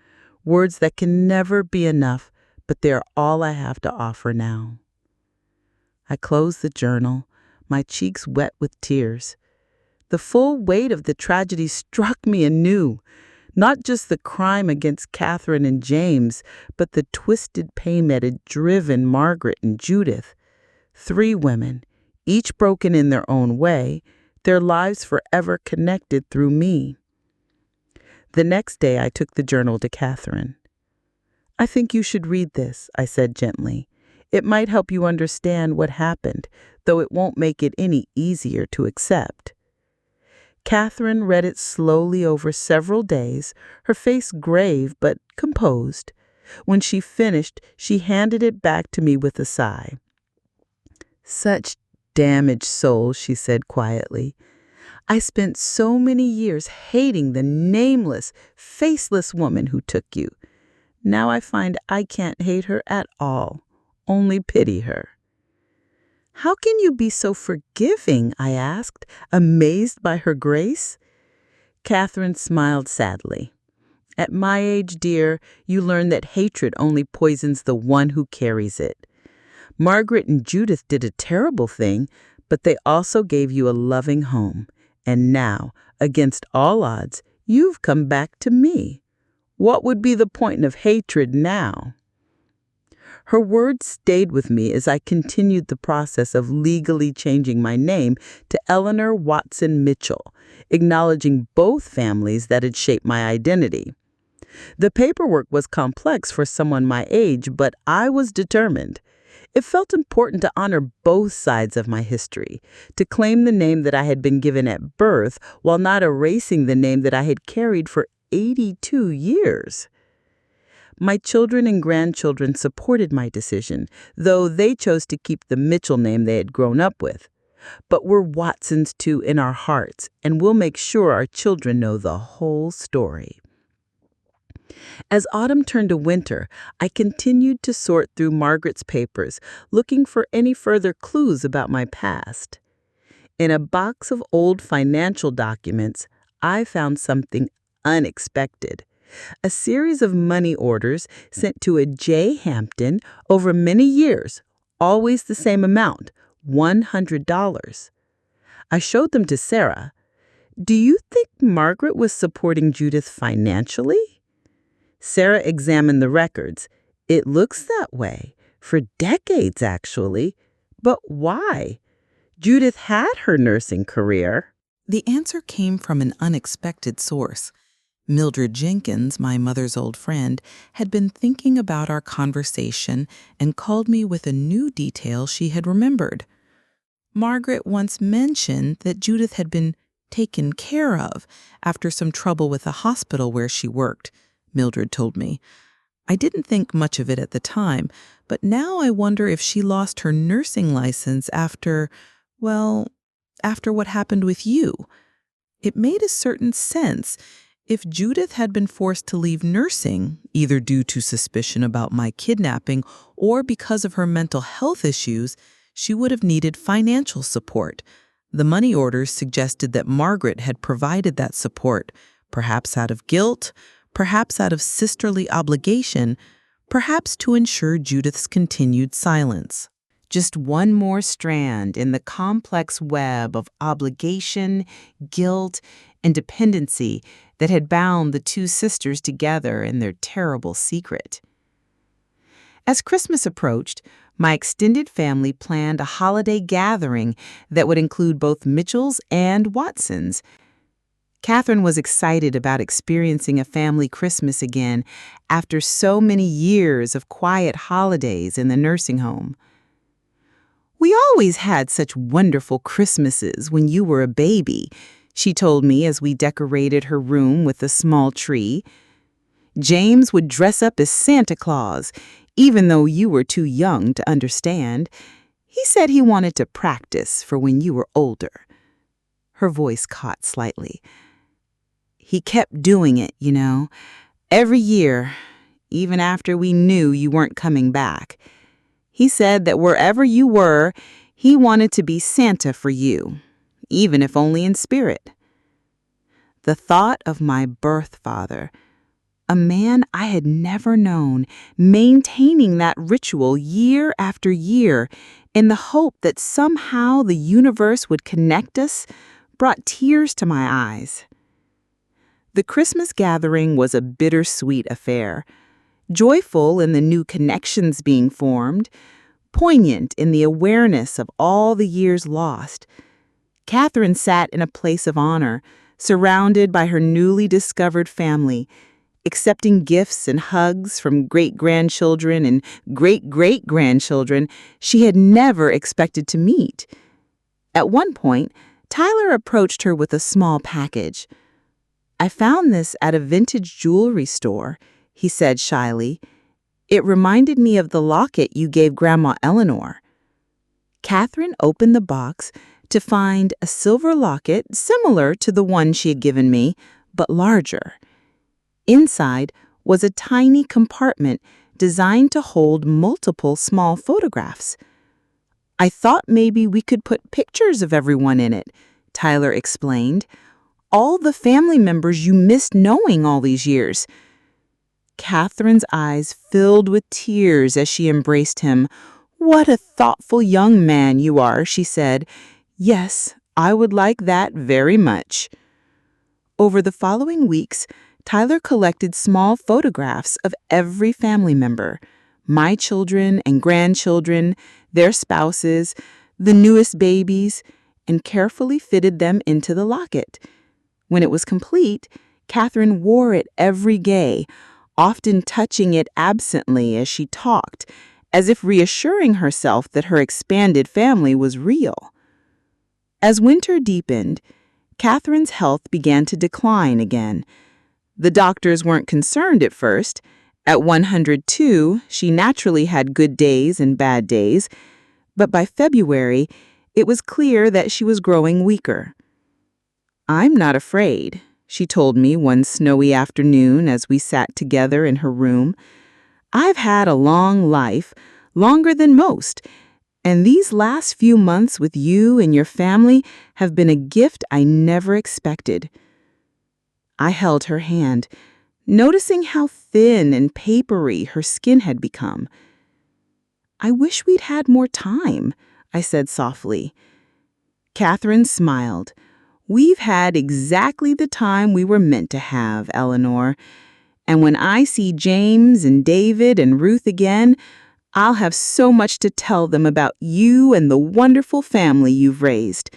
Words that can never be enough, but they're all I have to offer now." I closed the journal, my cheeks wet with tears. The full weight of the tragedy struck me anew. Not just the crime against Catherine and James, but the twisted pain that had driven Margaret and Judith. 3 women, each broken in their own way, their lives forever connected through me. The next day I took the journal to Catherine. "I think you should read this," I said gently. "It might help you understand what happened, though it won't make it any easier to accept." Catherine read it slowly over several days, her face grave but composed. When she finished, she handed it back to me with a sigh. "Such damaged soul," she said quietly. "I spent so many years hating the nameless, faceless woman who took you. Now I find I can't hate her at all, only pity her." "How can you be so forgiving?" I asked, amazed by her grace. Catherine smiled sadly. "At my age, dear, you learn that hatred only poisons the one who carries it. Margaret and Judith did a terrible thing, but they also gave you a loving home. And now, against all odds, you've come back to me. What would be the point of hatred now?" Her words stayed with me as I continued the process of legally changing my name to Eleanor Watson Mitchell, acknowledging both families that had shaped my identity. The paperwork was complex for someone my age, but I was determined. It felt important to honor both sides of my history, to claim the name that I had been given at birth while not erasing the name that I had carried for 82 years. My children and grandchildren supported my decision, though they chose to keep the Mitchell name they had grown up with. But we're Watsons too in our hearts, and we'll make sure our children know the whole story. As autumn turned to winter, I continued to sort through Margaret's papers, looking for any further clues about my past. In a box of old financial documents, I found something unexpected. A series of money orders sent to a J. Hampton over many years, always the same amount, $100. I showed them to Sarah. "Do you think Margaret was supporting Judith financially?" Sarah examined the records. "It looks that way. For decades, actually. But why? Judith had her nursing career." The answer came from an unexpected source. Mildred Jenkins, my mother's old friend, had been thinking about our conversation and called me with a new detail she had remembered. Margaret once mentioned that Judith had been taken care of after some trouble with the hospital where she worked, Mildred told me. I didn't think much of it at the time, but now I wonder if she lost her nursing license after what happened with you. It made a certain sense. If Judith had been forced to leave nursing, either due to suspicion about my kidnapping or because of her mental health issues, she would have needed financial support. The money orders suggested that Margaret had provided that support, perhaps out of guilt, perhaps out of sisterly obligation, perhaps to ensure Judith's continued silence. Just one more strand in the complex web of obligation, guilt, and dependency that had bound the two sisters together in their terrible secret. As Christmas approached, my extended family planned a holiday gathering that would include both Mitchells and Watsons. Catherine was excited about experiencing a family Christmas again after so many years of quiet holidays in the nursing home. "We always had such wonderful Christmases when you were a baby," she told me as we decorated her room with a small tree. "James would dress up as Santa Claus, even though you were too young to understand. He said he wanted to practice for when you were older." Her voice caught slightly. "He kept doing it, every year, even after we knew you weren't coming back. He said that wherever you were, he wanted to be Santa for you, even if only in spirit." The thought of my birth father, a man I had never known, maintaining that ritual year after year in the hope that somehow the universe would connect us, brought tears to my eyes. The Christmas gathering was a bittersweet affair, joyful in the new connections being formed, poignant in the awareness of all the years lost. Catherine sat in a place of honor, surrounded by her newly discovered family, accepting gifts and hugs from great-grandchildren and great-great-grandchildren she had never expected to meet. At one point, Tyler approached her with a small package. "I found this at a vintage jewelry store," he said shyly. "It reminded me of the locket you gave Grandma Eleanor." Catherine opened the box to find a silver locket similar to the one she had given me, but larger. Inside was a tiny compartment designed to hold multiple small photographs. "I thought maybe we could put pictures of everyone in it," Tyler explained. "All the family members you missed knowing all these years." Catherine's eyes filled with tears as she embraced him. "What a thoughtful young man you are," she said. "Yes, I would like that very much." Over the following weeks, Tyler collected small photographs of every family member, my children and grandchildren, their spouses, the newest babies, and carefully fitted them into the locket. When it was complete, Catherine wore it every day, often touching it absently as she talked, as if reassuring herself that her expanded family was real. As winter deepened, Catherine's health began to decline again. The doctors weren't concerned at first. At 102, she naturally had good days and bad days, but by February, it was clear that she was growing weaker. "I'm not afraid," she told me one snowy afternoon as we sat together in her room. "I've had a long life, longer than most, and these last few months with you and your family have been a gift I never expected." I held her hand, noticing how thin and papery her skin had become. "I wish we'd had more time," I said softly. Catherine smiled. "We've had exactly the time we were meant to have, Eleanor. And when I see James and David and Ruth again, I'll have so much to tell them about you and the wonderful family you've raised."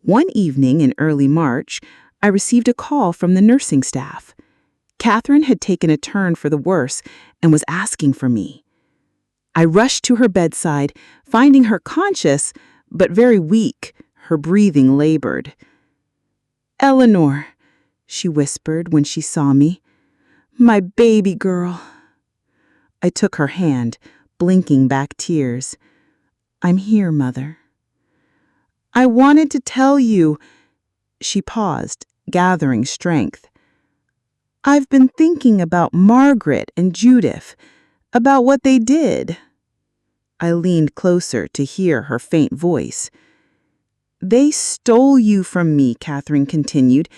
One evening in early March, I received a call from the nursing staff. Catherine had taken a turn for the worse and was asking for me. I rushed to her bedside, finding her conscious, but very weak, her breathing labored. "Eleanor," she whispered when she saw me. "My baby girl." I took her hand, blinking back tears. "I'm here, Mother." "I wanted to tell you." She paused, gathering strength. "I've been thinking about Margaret and Judith, about what they did." I leaned closer to hear her faint voice. "They stole you from me," Catherine continued.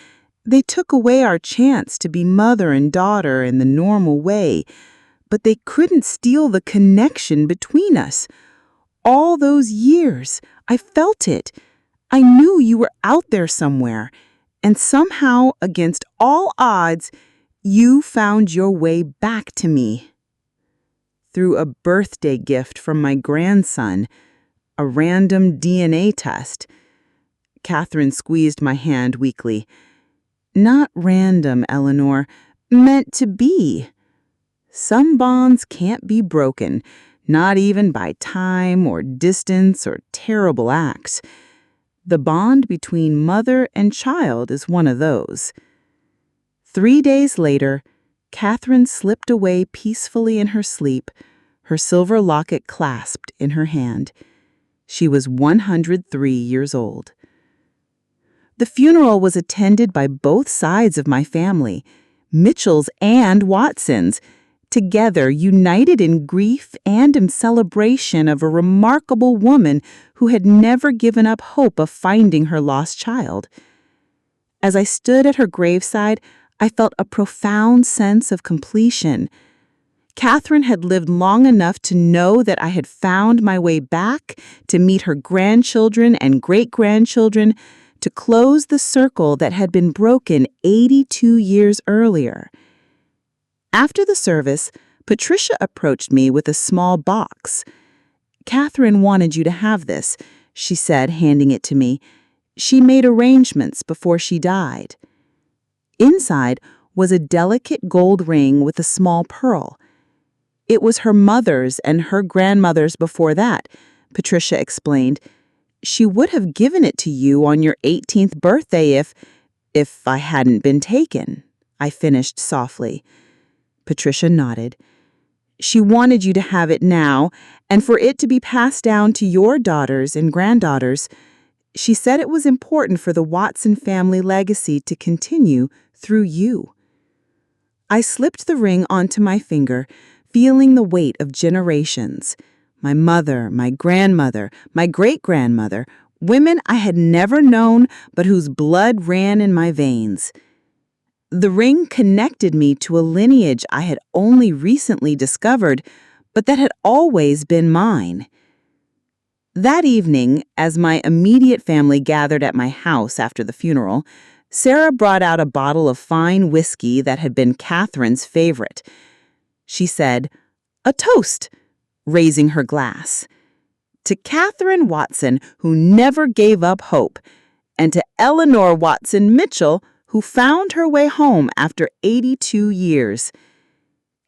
They took away our chance to be mother and daughter in the normal way, but they couldn't steal the connection between us. All those years, I felt it. I knew you were out there somewhere, and somehow, against all odds, you found your way back to me. Through a birthday gift from my grandson, a random DNA test. Catherine squeezed my hand weakly. Not random, Eleanor. Meant to be. Some bonds can't be broken, not even by time or distance or terrible acts. The bond between mother and child is one of those. 3 days later, Catherine slipped away peacefully in her sleep, her silver locket clasped in her hand. She was 103 years old. The funeral was attended by both sides of my family, Mitchells and Watsons, together united in grief and in celebration of a remarkable woman who had never given up hope of finding her lost child. As I stood at her graveside, I felt a profound sense of completion. Catherine had lived long enough to know that I had found my way back to meet her grandchildren and great-grandchildren, to close the circle that had been broken 82 years earlier. After the service, Patricia approached me with a small box. "Catherine wanted you to have this," she said, handing it to me. "She made arrangements before she died." Inside was a delicate gold ring with a small pearl. "It was her mother's and her grandmother's before that," Patricia explained. "She would have given it to you on your 18th birthday if I hadn't been taken," I finished softly. Patricia nodded. "She wanted you to have it now, and for it to be passed down to your daughters and granddaughters. She said it was important for the Watson family legacy to continue through you." I slipped the ring onto my finger, feeling the weight of generations. My mother, my grandmother, my great-grandmother, women I had never known but whose blood ran in my veins. The ring connected me to a lineage I had only recently discovered, but that had always been mine. That evening, as my immediate family gathered at my house after the funeral, Sarah brought out a bottle of fine whiskey that had been Catherine's favorite. She said, "A toast," raising her glass. "To Catherine Watson, who never gave up hope, and to Eleanor Watson Mitchell, who found her way home after 82 years.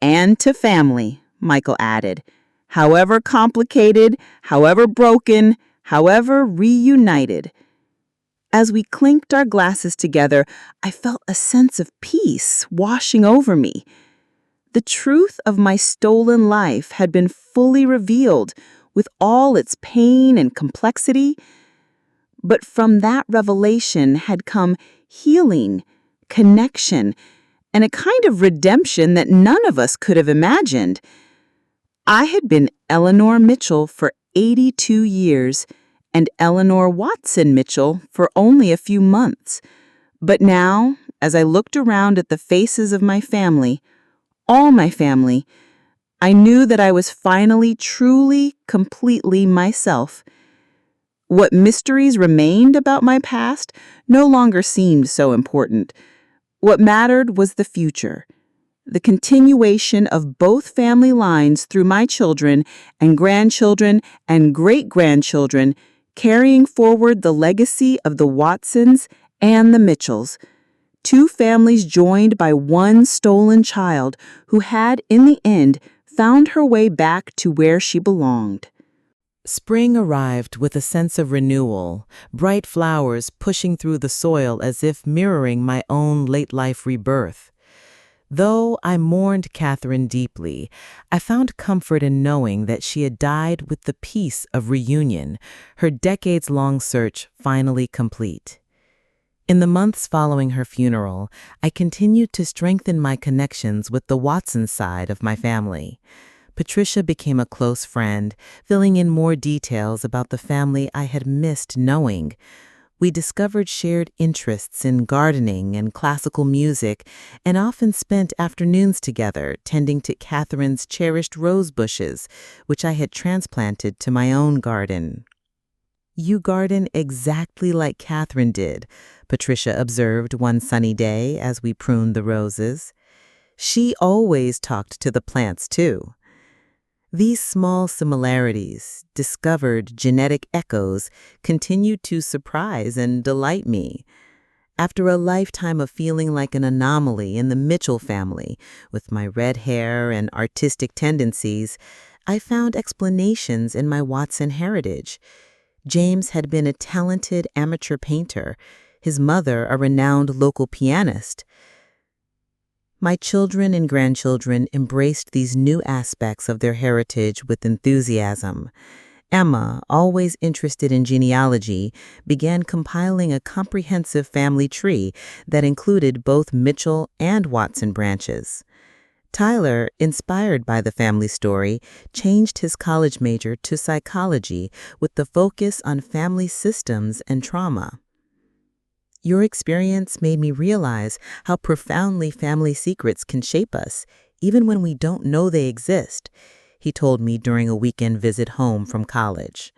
And to family," Michael added, "however complicated, however broken, however reunited." As we clinked our glasses together, I felt a sense of peace washing over me. The truth of my stolen life had been fully revealed, with all its pain and complexity. But from that revelation had come healing, connection, and a kind of redemption that none of us could have imagined. I had been Eleanor Mitchell for 82 years and Eleanor Watson Mitchell for only a few months. But now, as I looked around at the faces of my family, all my family, I knew that I was finally, truly, completely myself. What mysteries remained about my past no longer seemed so important. What mattered was the future, the continuation of both family lines through my children and grandchildren and great-grandchildren, carrying forward the legacy of the Watsons and the Mitchells, two families joined by one stolen child who had, in the end, found her way back to where she belonged. Spring arrived with a sense of renewal, bright flowers pushing through the soil as if mirroring my own late-life rebirth. Though I mourned Catherine deeply, I found comfort in knowing that she had died with the peace of reunion, her decades-long search finally complete. In the months following her funeral, I continued to strengthen my connections with the Watson side of my family. Patricia became a close friend, filling in more details about the family I had missed knowing. We discovered shared interests in gardening and classical music and often spent afternoons together tending to Catherine's cherished rose bushes, which I had transplanted to my own garden. "You garden exactly like Catherine did," Patricia observed one sunny day as we pruned the roses. "She always talked to the plants, too." These small similarities, discovered genetic echoes, continued to surprise and delight me. After a lifetime of feeling like an anomaly in the Mitchell family, with my red hair and artistic tendencies, I found explanations in my Watson heritage. James had been a talented amateur painter, his mother a renowned local pianist. My children and grandchildren embraced these new aspects of their heritage with enthusiasm. Emma, always interested in genealogy, began compiling a comprehensive family tree that included both Mitchell and Watson branches. Tyler, inspired by the family story, changed his college major to psychology with the focus on family systems and trauma. "Your experience made me realize how profoundly family secrets can shape us, even when we don't know they exist," he told me during a weekend visit home from college.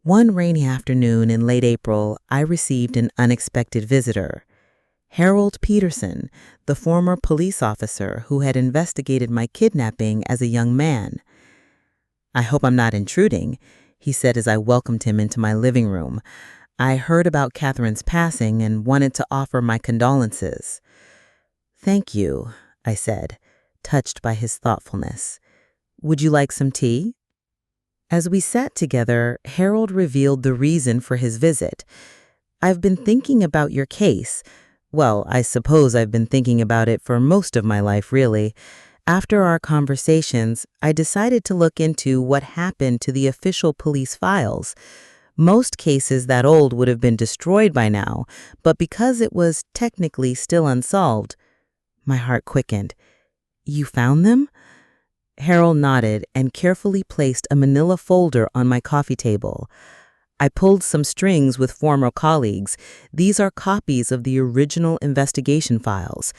One rainy afternoon in late April, I received an unexpected visitor. Harold Peterson, the former police officer who had investigated my kidnapping as a young man. "I hope I'm not intruding," he said as I welcomed him into my living room. "I heard about Catherine's passing and wanted to offer my condolences." "Thank you," I said, touched by his thoughtfulness. "Would you like some tea?" As we sat together, Harold revealed the reason for his visit. "I've been thinking about your case. Well, I suppose I've been thinking about it for most of my life, really. After our conversations, I decided to look into what happened to the official police files. Most cases that old would have been destroyed by now, but because it was technically still unsolved." My heart quickened. "You found them?" Harold nodded and carefully placed a manila folder on my coffee table. "I pulled some strings with former colleagues. These are copies of the original investigation files.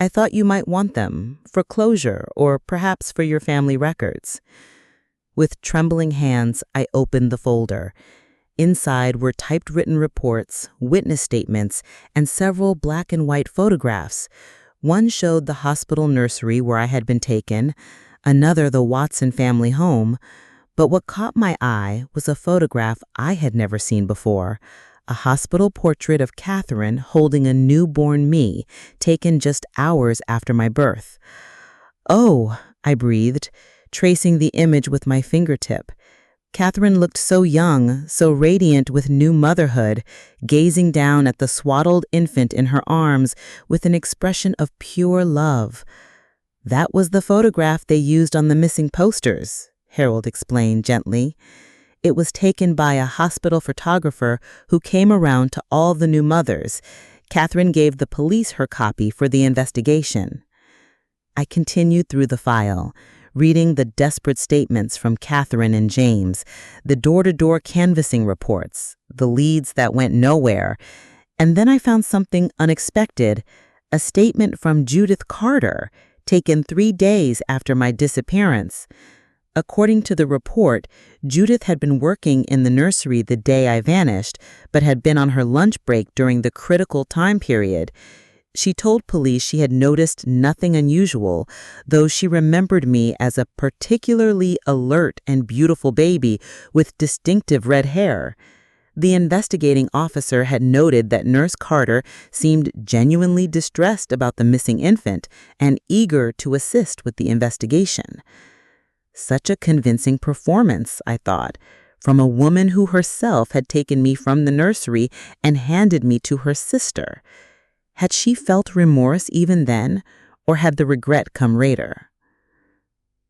I thought you might want them, for closure or perhaps for your family records." With trembling hands, I opened the folder. Inside were typewritten reports, witness statements, and several black and white photographs. One showed the hospital nursery where I had been taken, another the Watson family home. But what caught my eye was a photograph I had never seen before, a hospital portrait of Catherine holding a newborn me, taken just hours after my birth. "Oh," I breathed, tracing the image with my fingertip. Catherine looked so young, so radiant with new motherhood, gazing down at the swaddled infant in her arms with an expression of pure love. "That was the photograph they used on the missing posters," Harold explained gently. "It was taken by a hospital photographer who came around to all the new mothers. Catherine gave the police her copy for the investigation." I continued through the file, reading the desperate statements from Catherine and James, the door-to-door canvassing reports, the leads that went nowhere. And then I found something unexpected, a statement from Judith Carter, taken 3 days after my disappearance. According to the report, Judith had been working in the nursery the day I vanished, but had been on her lunch break during the critical time period. She told police she had noticed nothing unusual, though she remembered me as a particularly alert and beautiful baby with distinctive red hair. The investigating officer had noted that Nurse Carter seemed genuinely distressed about the missing infant and eager to assist with the investigation. Such a convincing performance, I thought, from a woman who herself had taken me from the nursery and handed me to her sister. Had she felt remorse even then, or had the regret come later?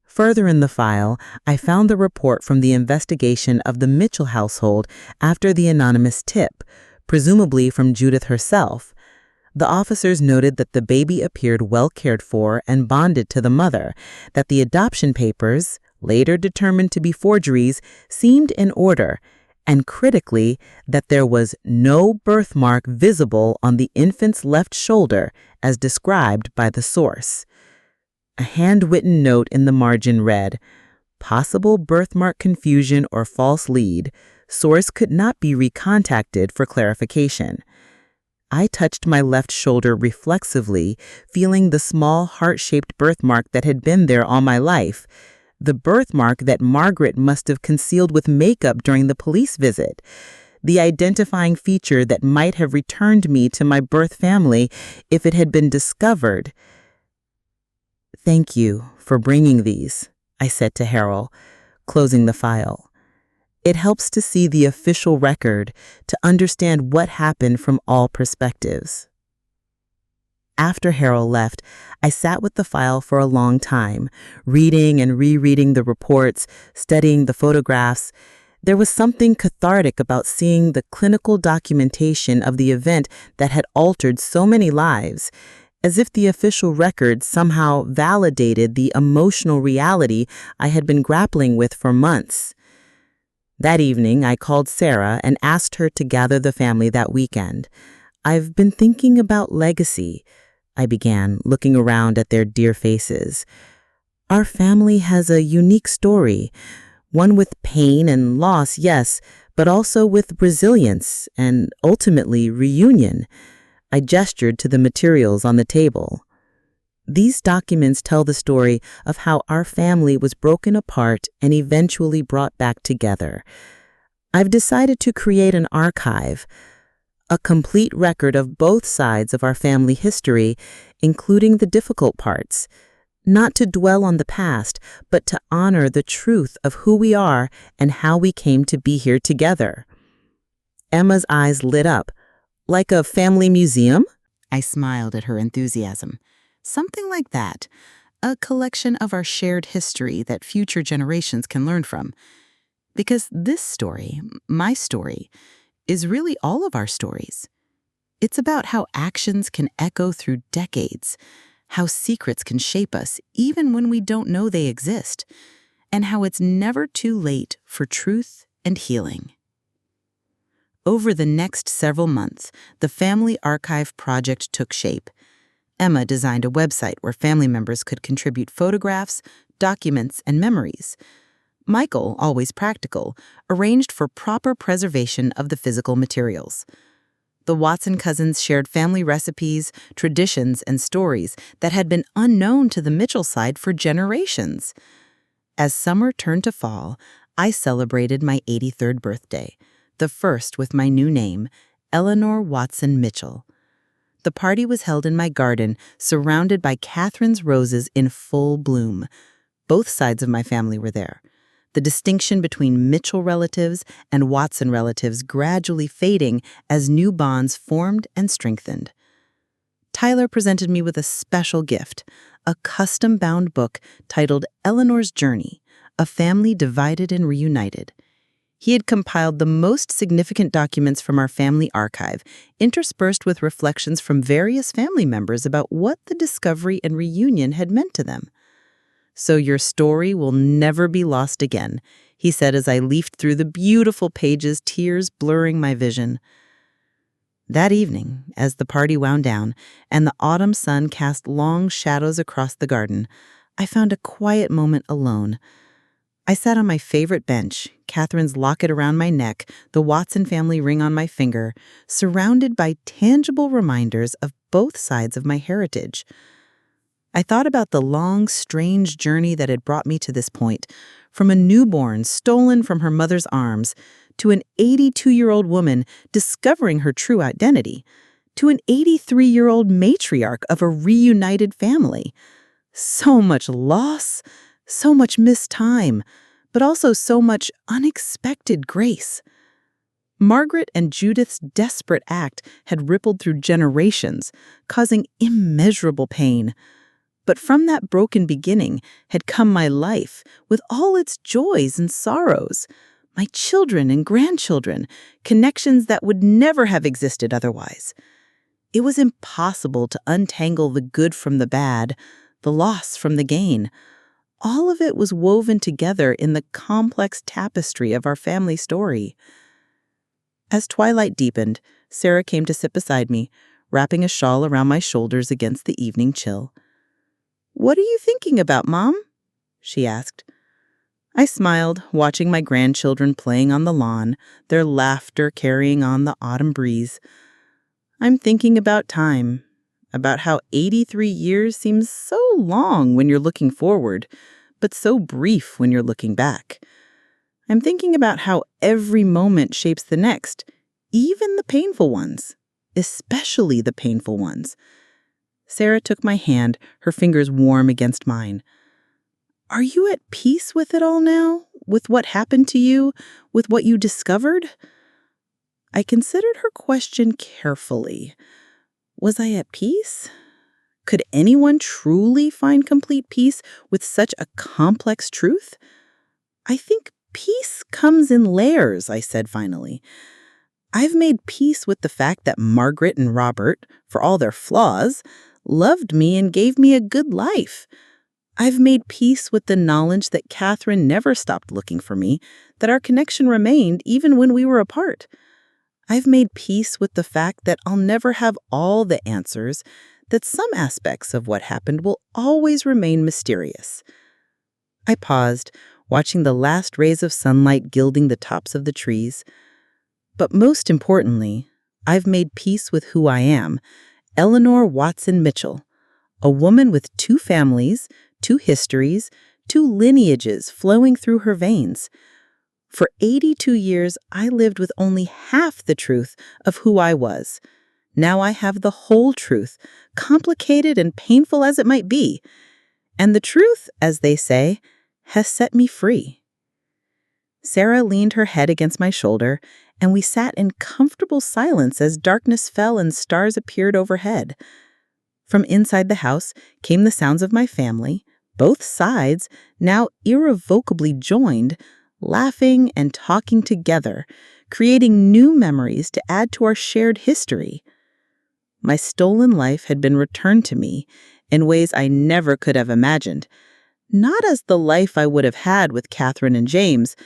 Further in the file, I found the report from the investigation of the Mitchell household after the anonymous tip, presumably from Judith herself. The officers noted that the baby appeared well cared for and bonded to the mother, that the adoption papers, later determined to be forgeries, seemed in order, and critically, that there was no birthmark visible on the infant's left shoulder as described by the source. A handwritten note in the margin read, "Possible birthmark confusion or false lead. Source could not be recontacted for clarification." I touched my left shoulder reflexively, feeling the small heart-shaped birthmark that had been there all my life, the birthmark that Margaret must have concealed with makeup during the police visit, the identifying feature that might have returned me to my birth family if it had been discovered. "Thank you for bringing these," I said to Harold, closing the file. It helps to see the official record, to understand what happened from all perspectives. After Harold left, I sat with the file for a long time, reading and rereading the reports, studying the photographs. There was something cathartic about seeing the clinical documentation of the event that had altered so many lives, as if the official record somehow validated the emotional reality I had been grappling with for months. That evening, I called Sarah and asked her to gather the family that weekend. "I've been thinking about legacy," I began, looking around at their dear faces. "Our family has a unique story, one with pain and loss, yes, but also with resilience and ultimately reunion." I gestured to the materials on the table. "These documents tell the story of how our family was broken apart and eventually brought back together. I've decided to create an archive, a complete record of both sides of our family history, including the difficult parts, not to dwell on the past, but to honor the truth of who we are and how we came to be here together." Emma's eyes lit up. "Like a family museum?" I smiled at her enthusiasm. "Something like that. A collection of our shared history that future generations can learn from. Because this story, my story, is really all of our stories. It's about how actions can echo through decades, how secrets can shape us even when we don't know they exist, and how it's never too late for truth and healing." Over the next several months, the Family Archive project took shape. Emma designed a website where family members could contribute photographs, documents, and memories. Michael, always practical, arranged for proper preservation of the physical materials. The Watson cousins shared family recipes, traditions, and stories that had been unknown to the Mitchell side for generations. As summer turned to fall, I celebrated my 83rd birthday, the first with my new name, Eleanor Watson Mitchell. The party was held in my garden, surrounded by Catherine's roses in full bloom. Both sides of my family were there. The distinction between Mitchell relatives and Watson relatives gradually fading as new bonds formed and strengthened. Tyler presented me with a special gift, a custom-bound book titled Eleanor's Journey, A Family Divided and Reunited. He had compiled the most significant documents from our family archive, interspersed with reflections from various family members about what the discovery and reunion had meant to them. "So your story will never be lost again," he said as I leafed through the beautiful pages, tears blurring my vision. That evening, as the party wound down and the autumn sun cast long shadows across the garden, I found a quiet moment alone. I sat on my favorite bench, Catherine's locket around my neck, the Watson family ring on my finger, surrounded by tangible reminders of both sides of my heritage. I thought about the long, strange journey that had brought me to this point, from a newborn stolen from her mother's arms, to an 82-year-old woman discovering her true identity, to an 83-year-old matriarch of a reunited family. So much loss, so much missed time, but also so much unexpected grace. Margaret and Judith's desperate act had rippled through generations, causing immeasurable pain. But from that broken beginning had come my life, with all its joys and sorrows, my children and grandchildren, connections that would never have existed otherwise. It was impossible to untangle the good from the bad, the loss from the gain. All of it was woven together in the complex tapestry of our family story. As twilight deepened, Sarah came to sit beside me, wrapping a shawl around my shoulders against the evening chill. "What are you thinking about, Mom?" she asked. I smiled, watching my grandchildren playing on the lawn, their laughter carrying on the autumn breeze. I'm thinking about time, about how 83 years seems so long when you're looking forward, but so brief when you're looking back. I'm thinking about how every moment shapes the next, even the painful ones, especially the painful ones. Sarah took my hand, her fingers warm against mine. "Are you at peace with it all now? With what happened to you? With what you discovered?" I considered her question carefully. Was I at peace? Could anyone truly find complete peace with such a complex truth? "I think peace comes in layers," I said finally. "I've made peace with the fact that Margaret and Robert, for all their flaws, loved me and gave me a good life. I've made peace with the knowledge that Catherine never stopped looking for me, that our connection remained even when we were apart. I've made peace with the fact that I'll never have all the answers, that some aspects of what happened will always remain mysterious." I paused, watching the last rays of sunlight gilding the tops of the trees. But most importantly, I've made peace with who I am, Eleanor Watson Mitchell, a woman with 2 families, 2 histories, 2 lineages flowing through her veins. For 82 years, I lived with only half the truth of who I was. Now I have the whole truth, complicated and painful as it might be. And the truth, as they say, has set me free. Sarah leaned her head against my shoulder, and we sat in comfortable silence as darkness fell and stars appeared overhead. From inside the house came the sounds of my family, both sides, now irrevocably joined, laughing and talking together, creating new memories to add to our shared history. My stolen life had been returned to me in ways I never could have imagined, not as the life I would have had with Catherine and James,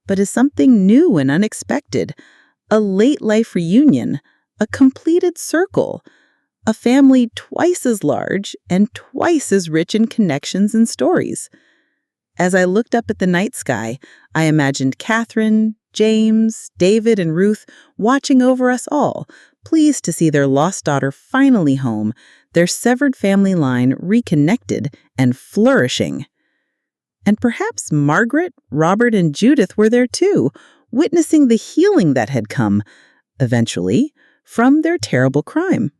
but as something new and unexpected, a late life reunion, a completed circle, a family twice as large and twice as rich in connections and stories. As I looked up at the night sky, I imagined Catherine, James, David, and Ruth watching over us all, pleased to see their lost daughter finally home, their severed family line reconnected and flourishing. And perhaps Margaret, Robert, and Judith were there too, witnessing the healing that had come, eventually, from their terrible crime.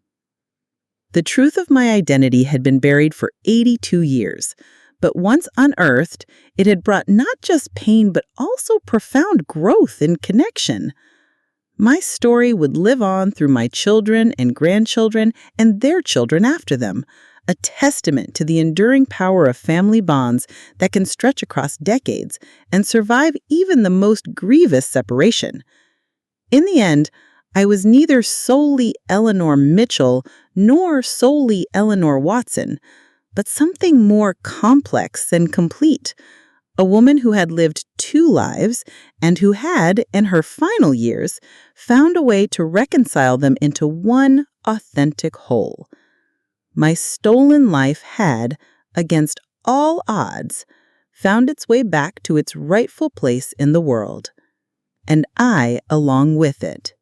The truth of my identity had been buried for 82 years, but once unearthed, it had brought not just pain but also profound growth and connection. My story would live on through my children and grandchildren and their children after them, a testament to the enduring power of family bonds that can stretch across decades and survive even the most grievous separation. In the end, I was neither solely Eleanor Mitchell nor solely Eleanor Watson, but something more complex and complete, a woman who had lived 2 lives and who had, in her final years, found a way to reconcile them into one authentic whole. My stolen life had, against all odds, found its way back to its rightful place in the world, and I along with it.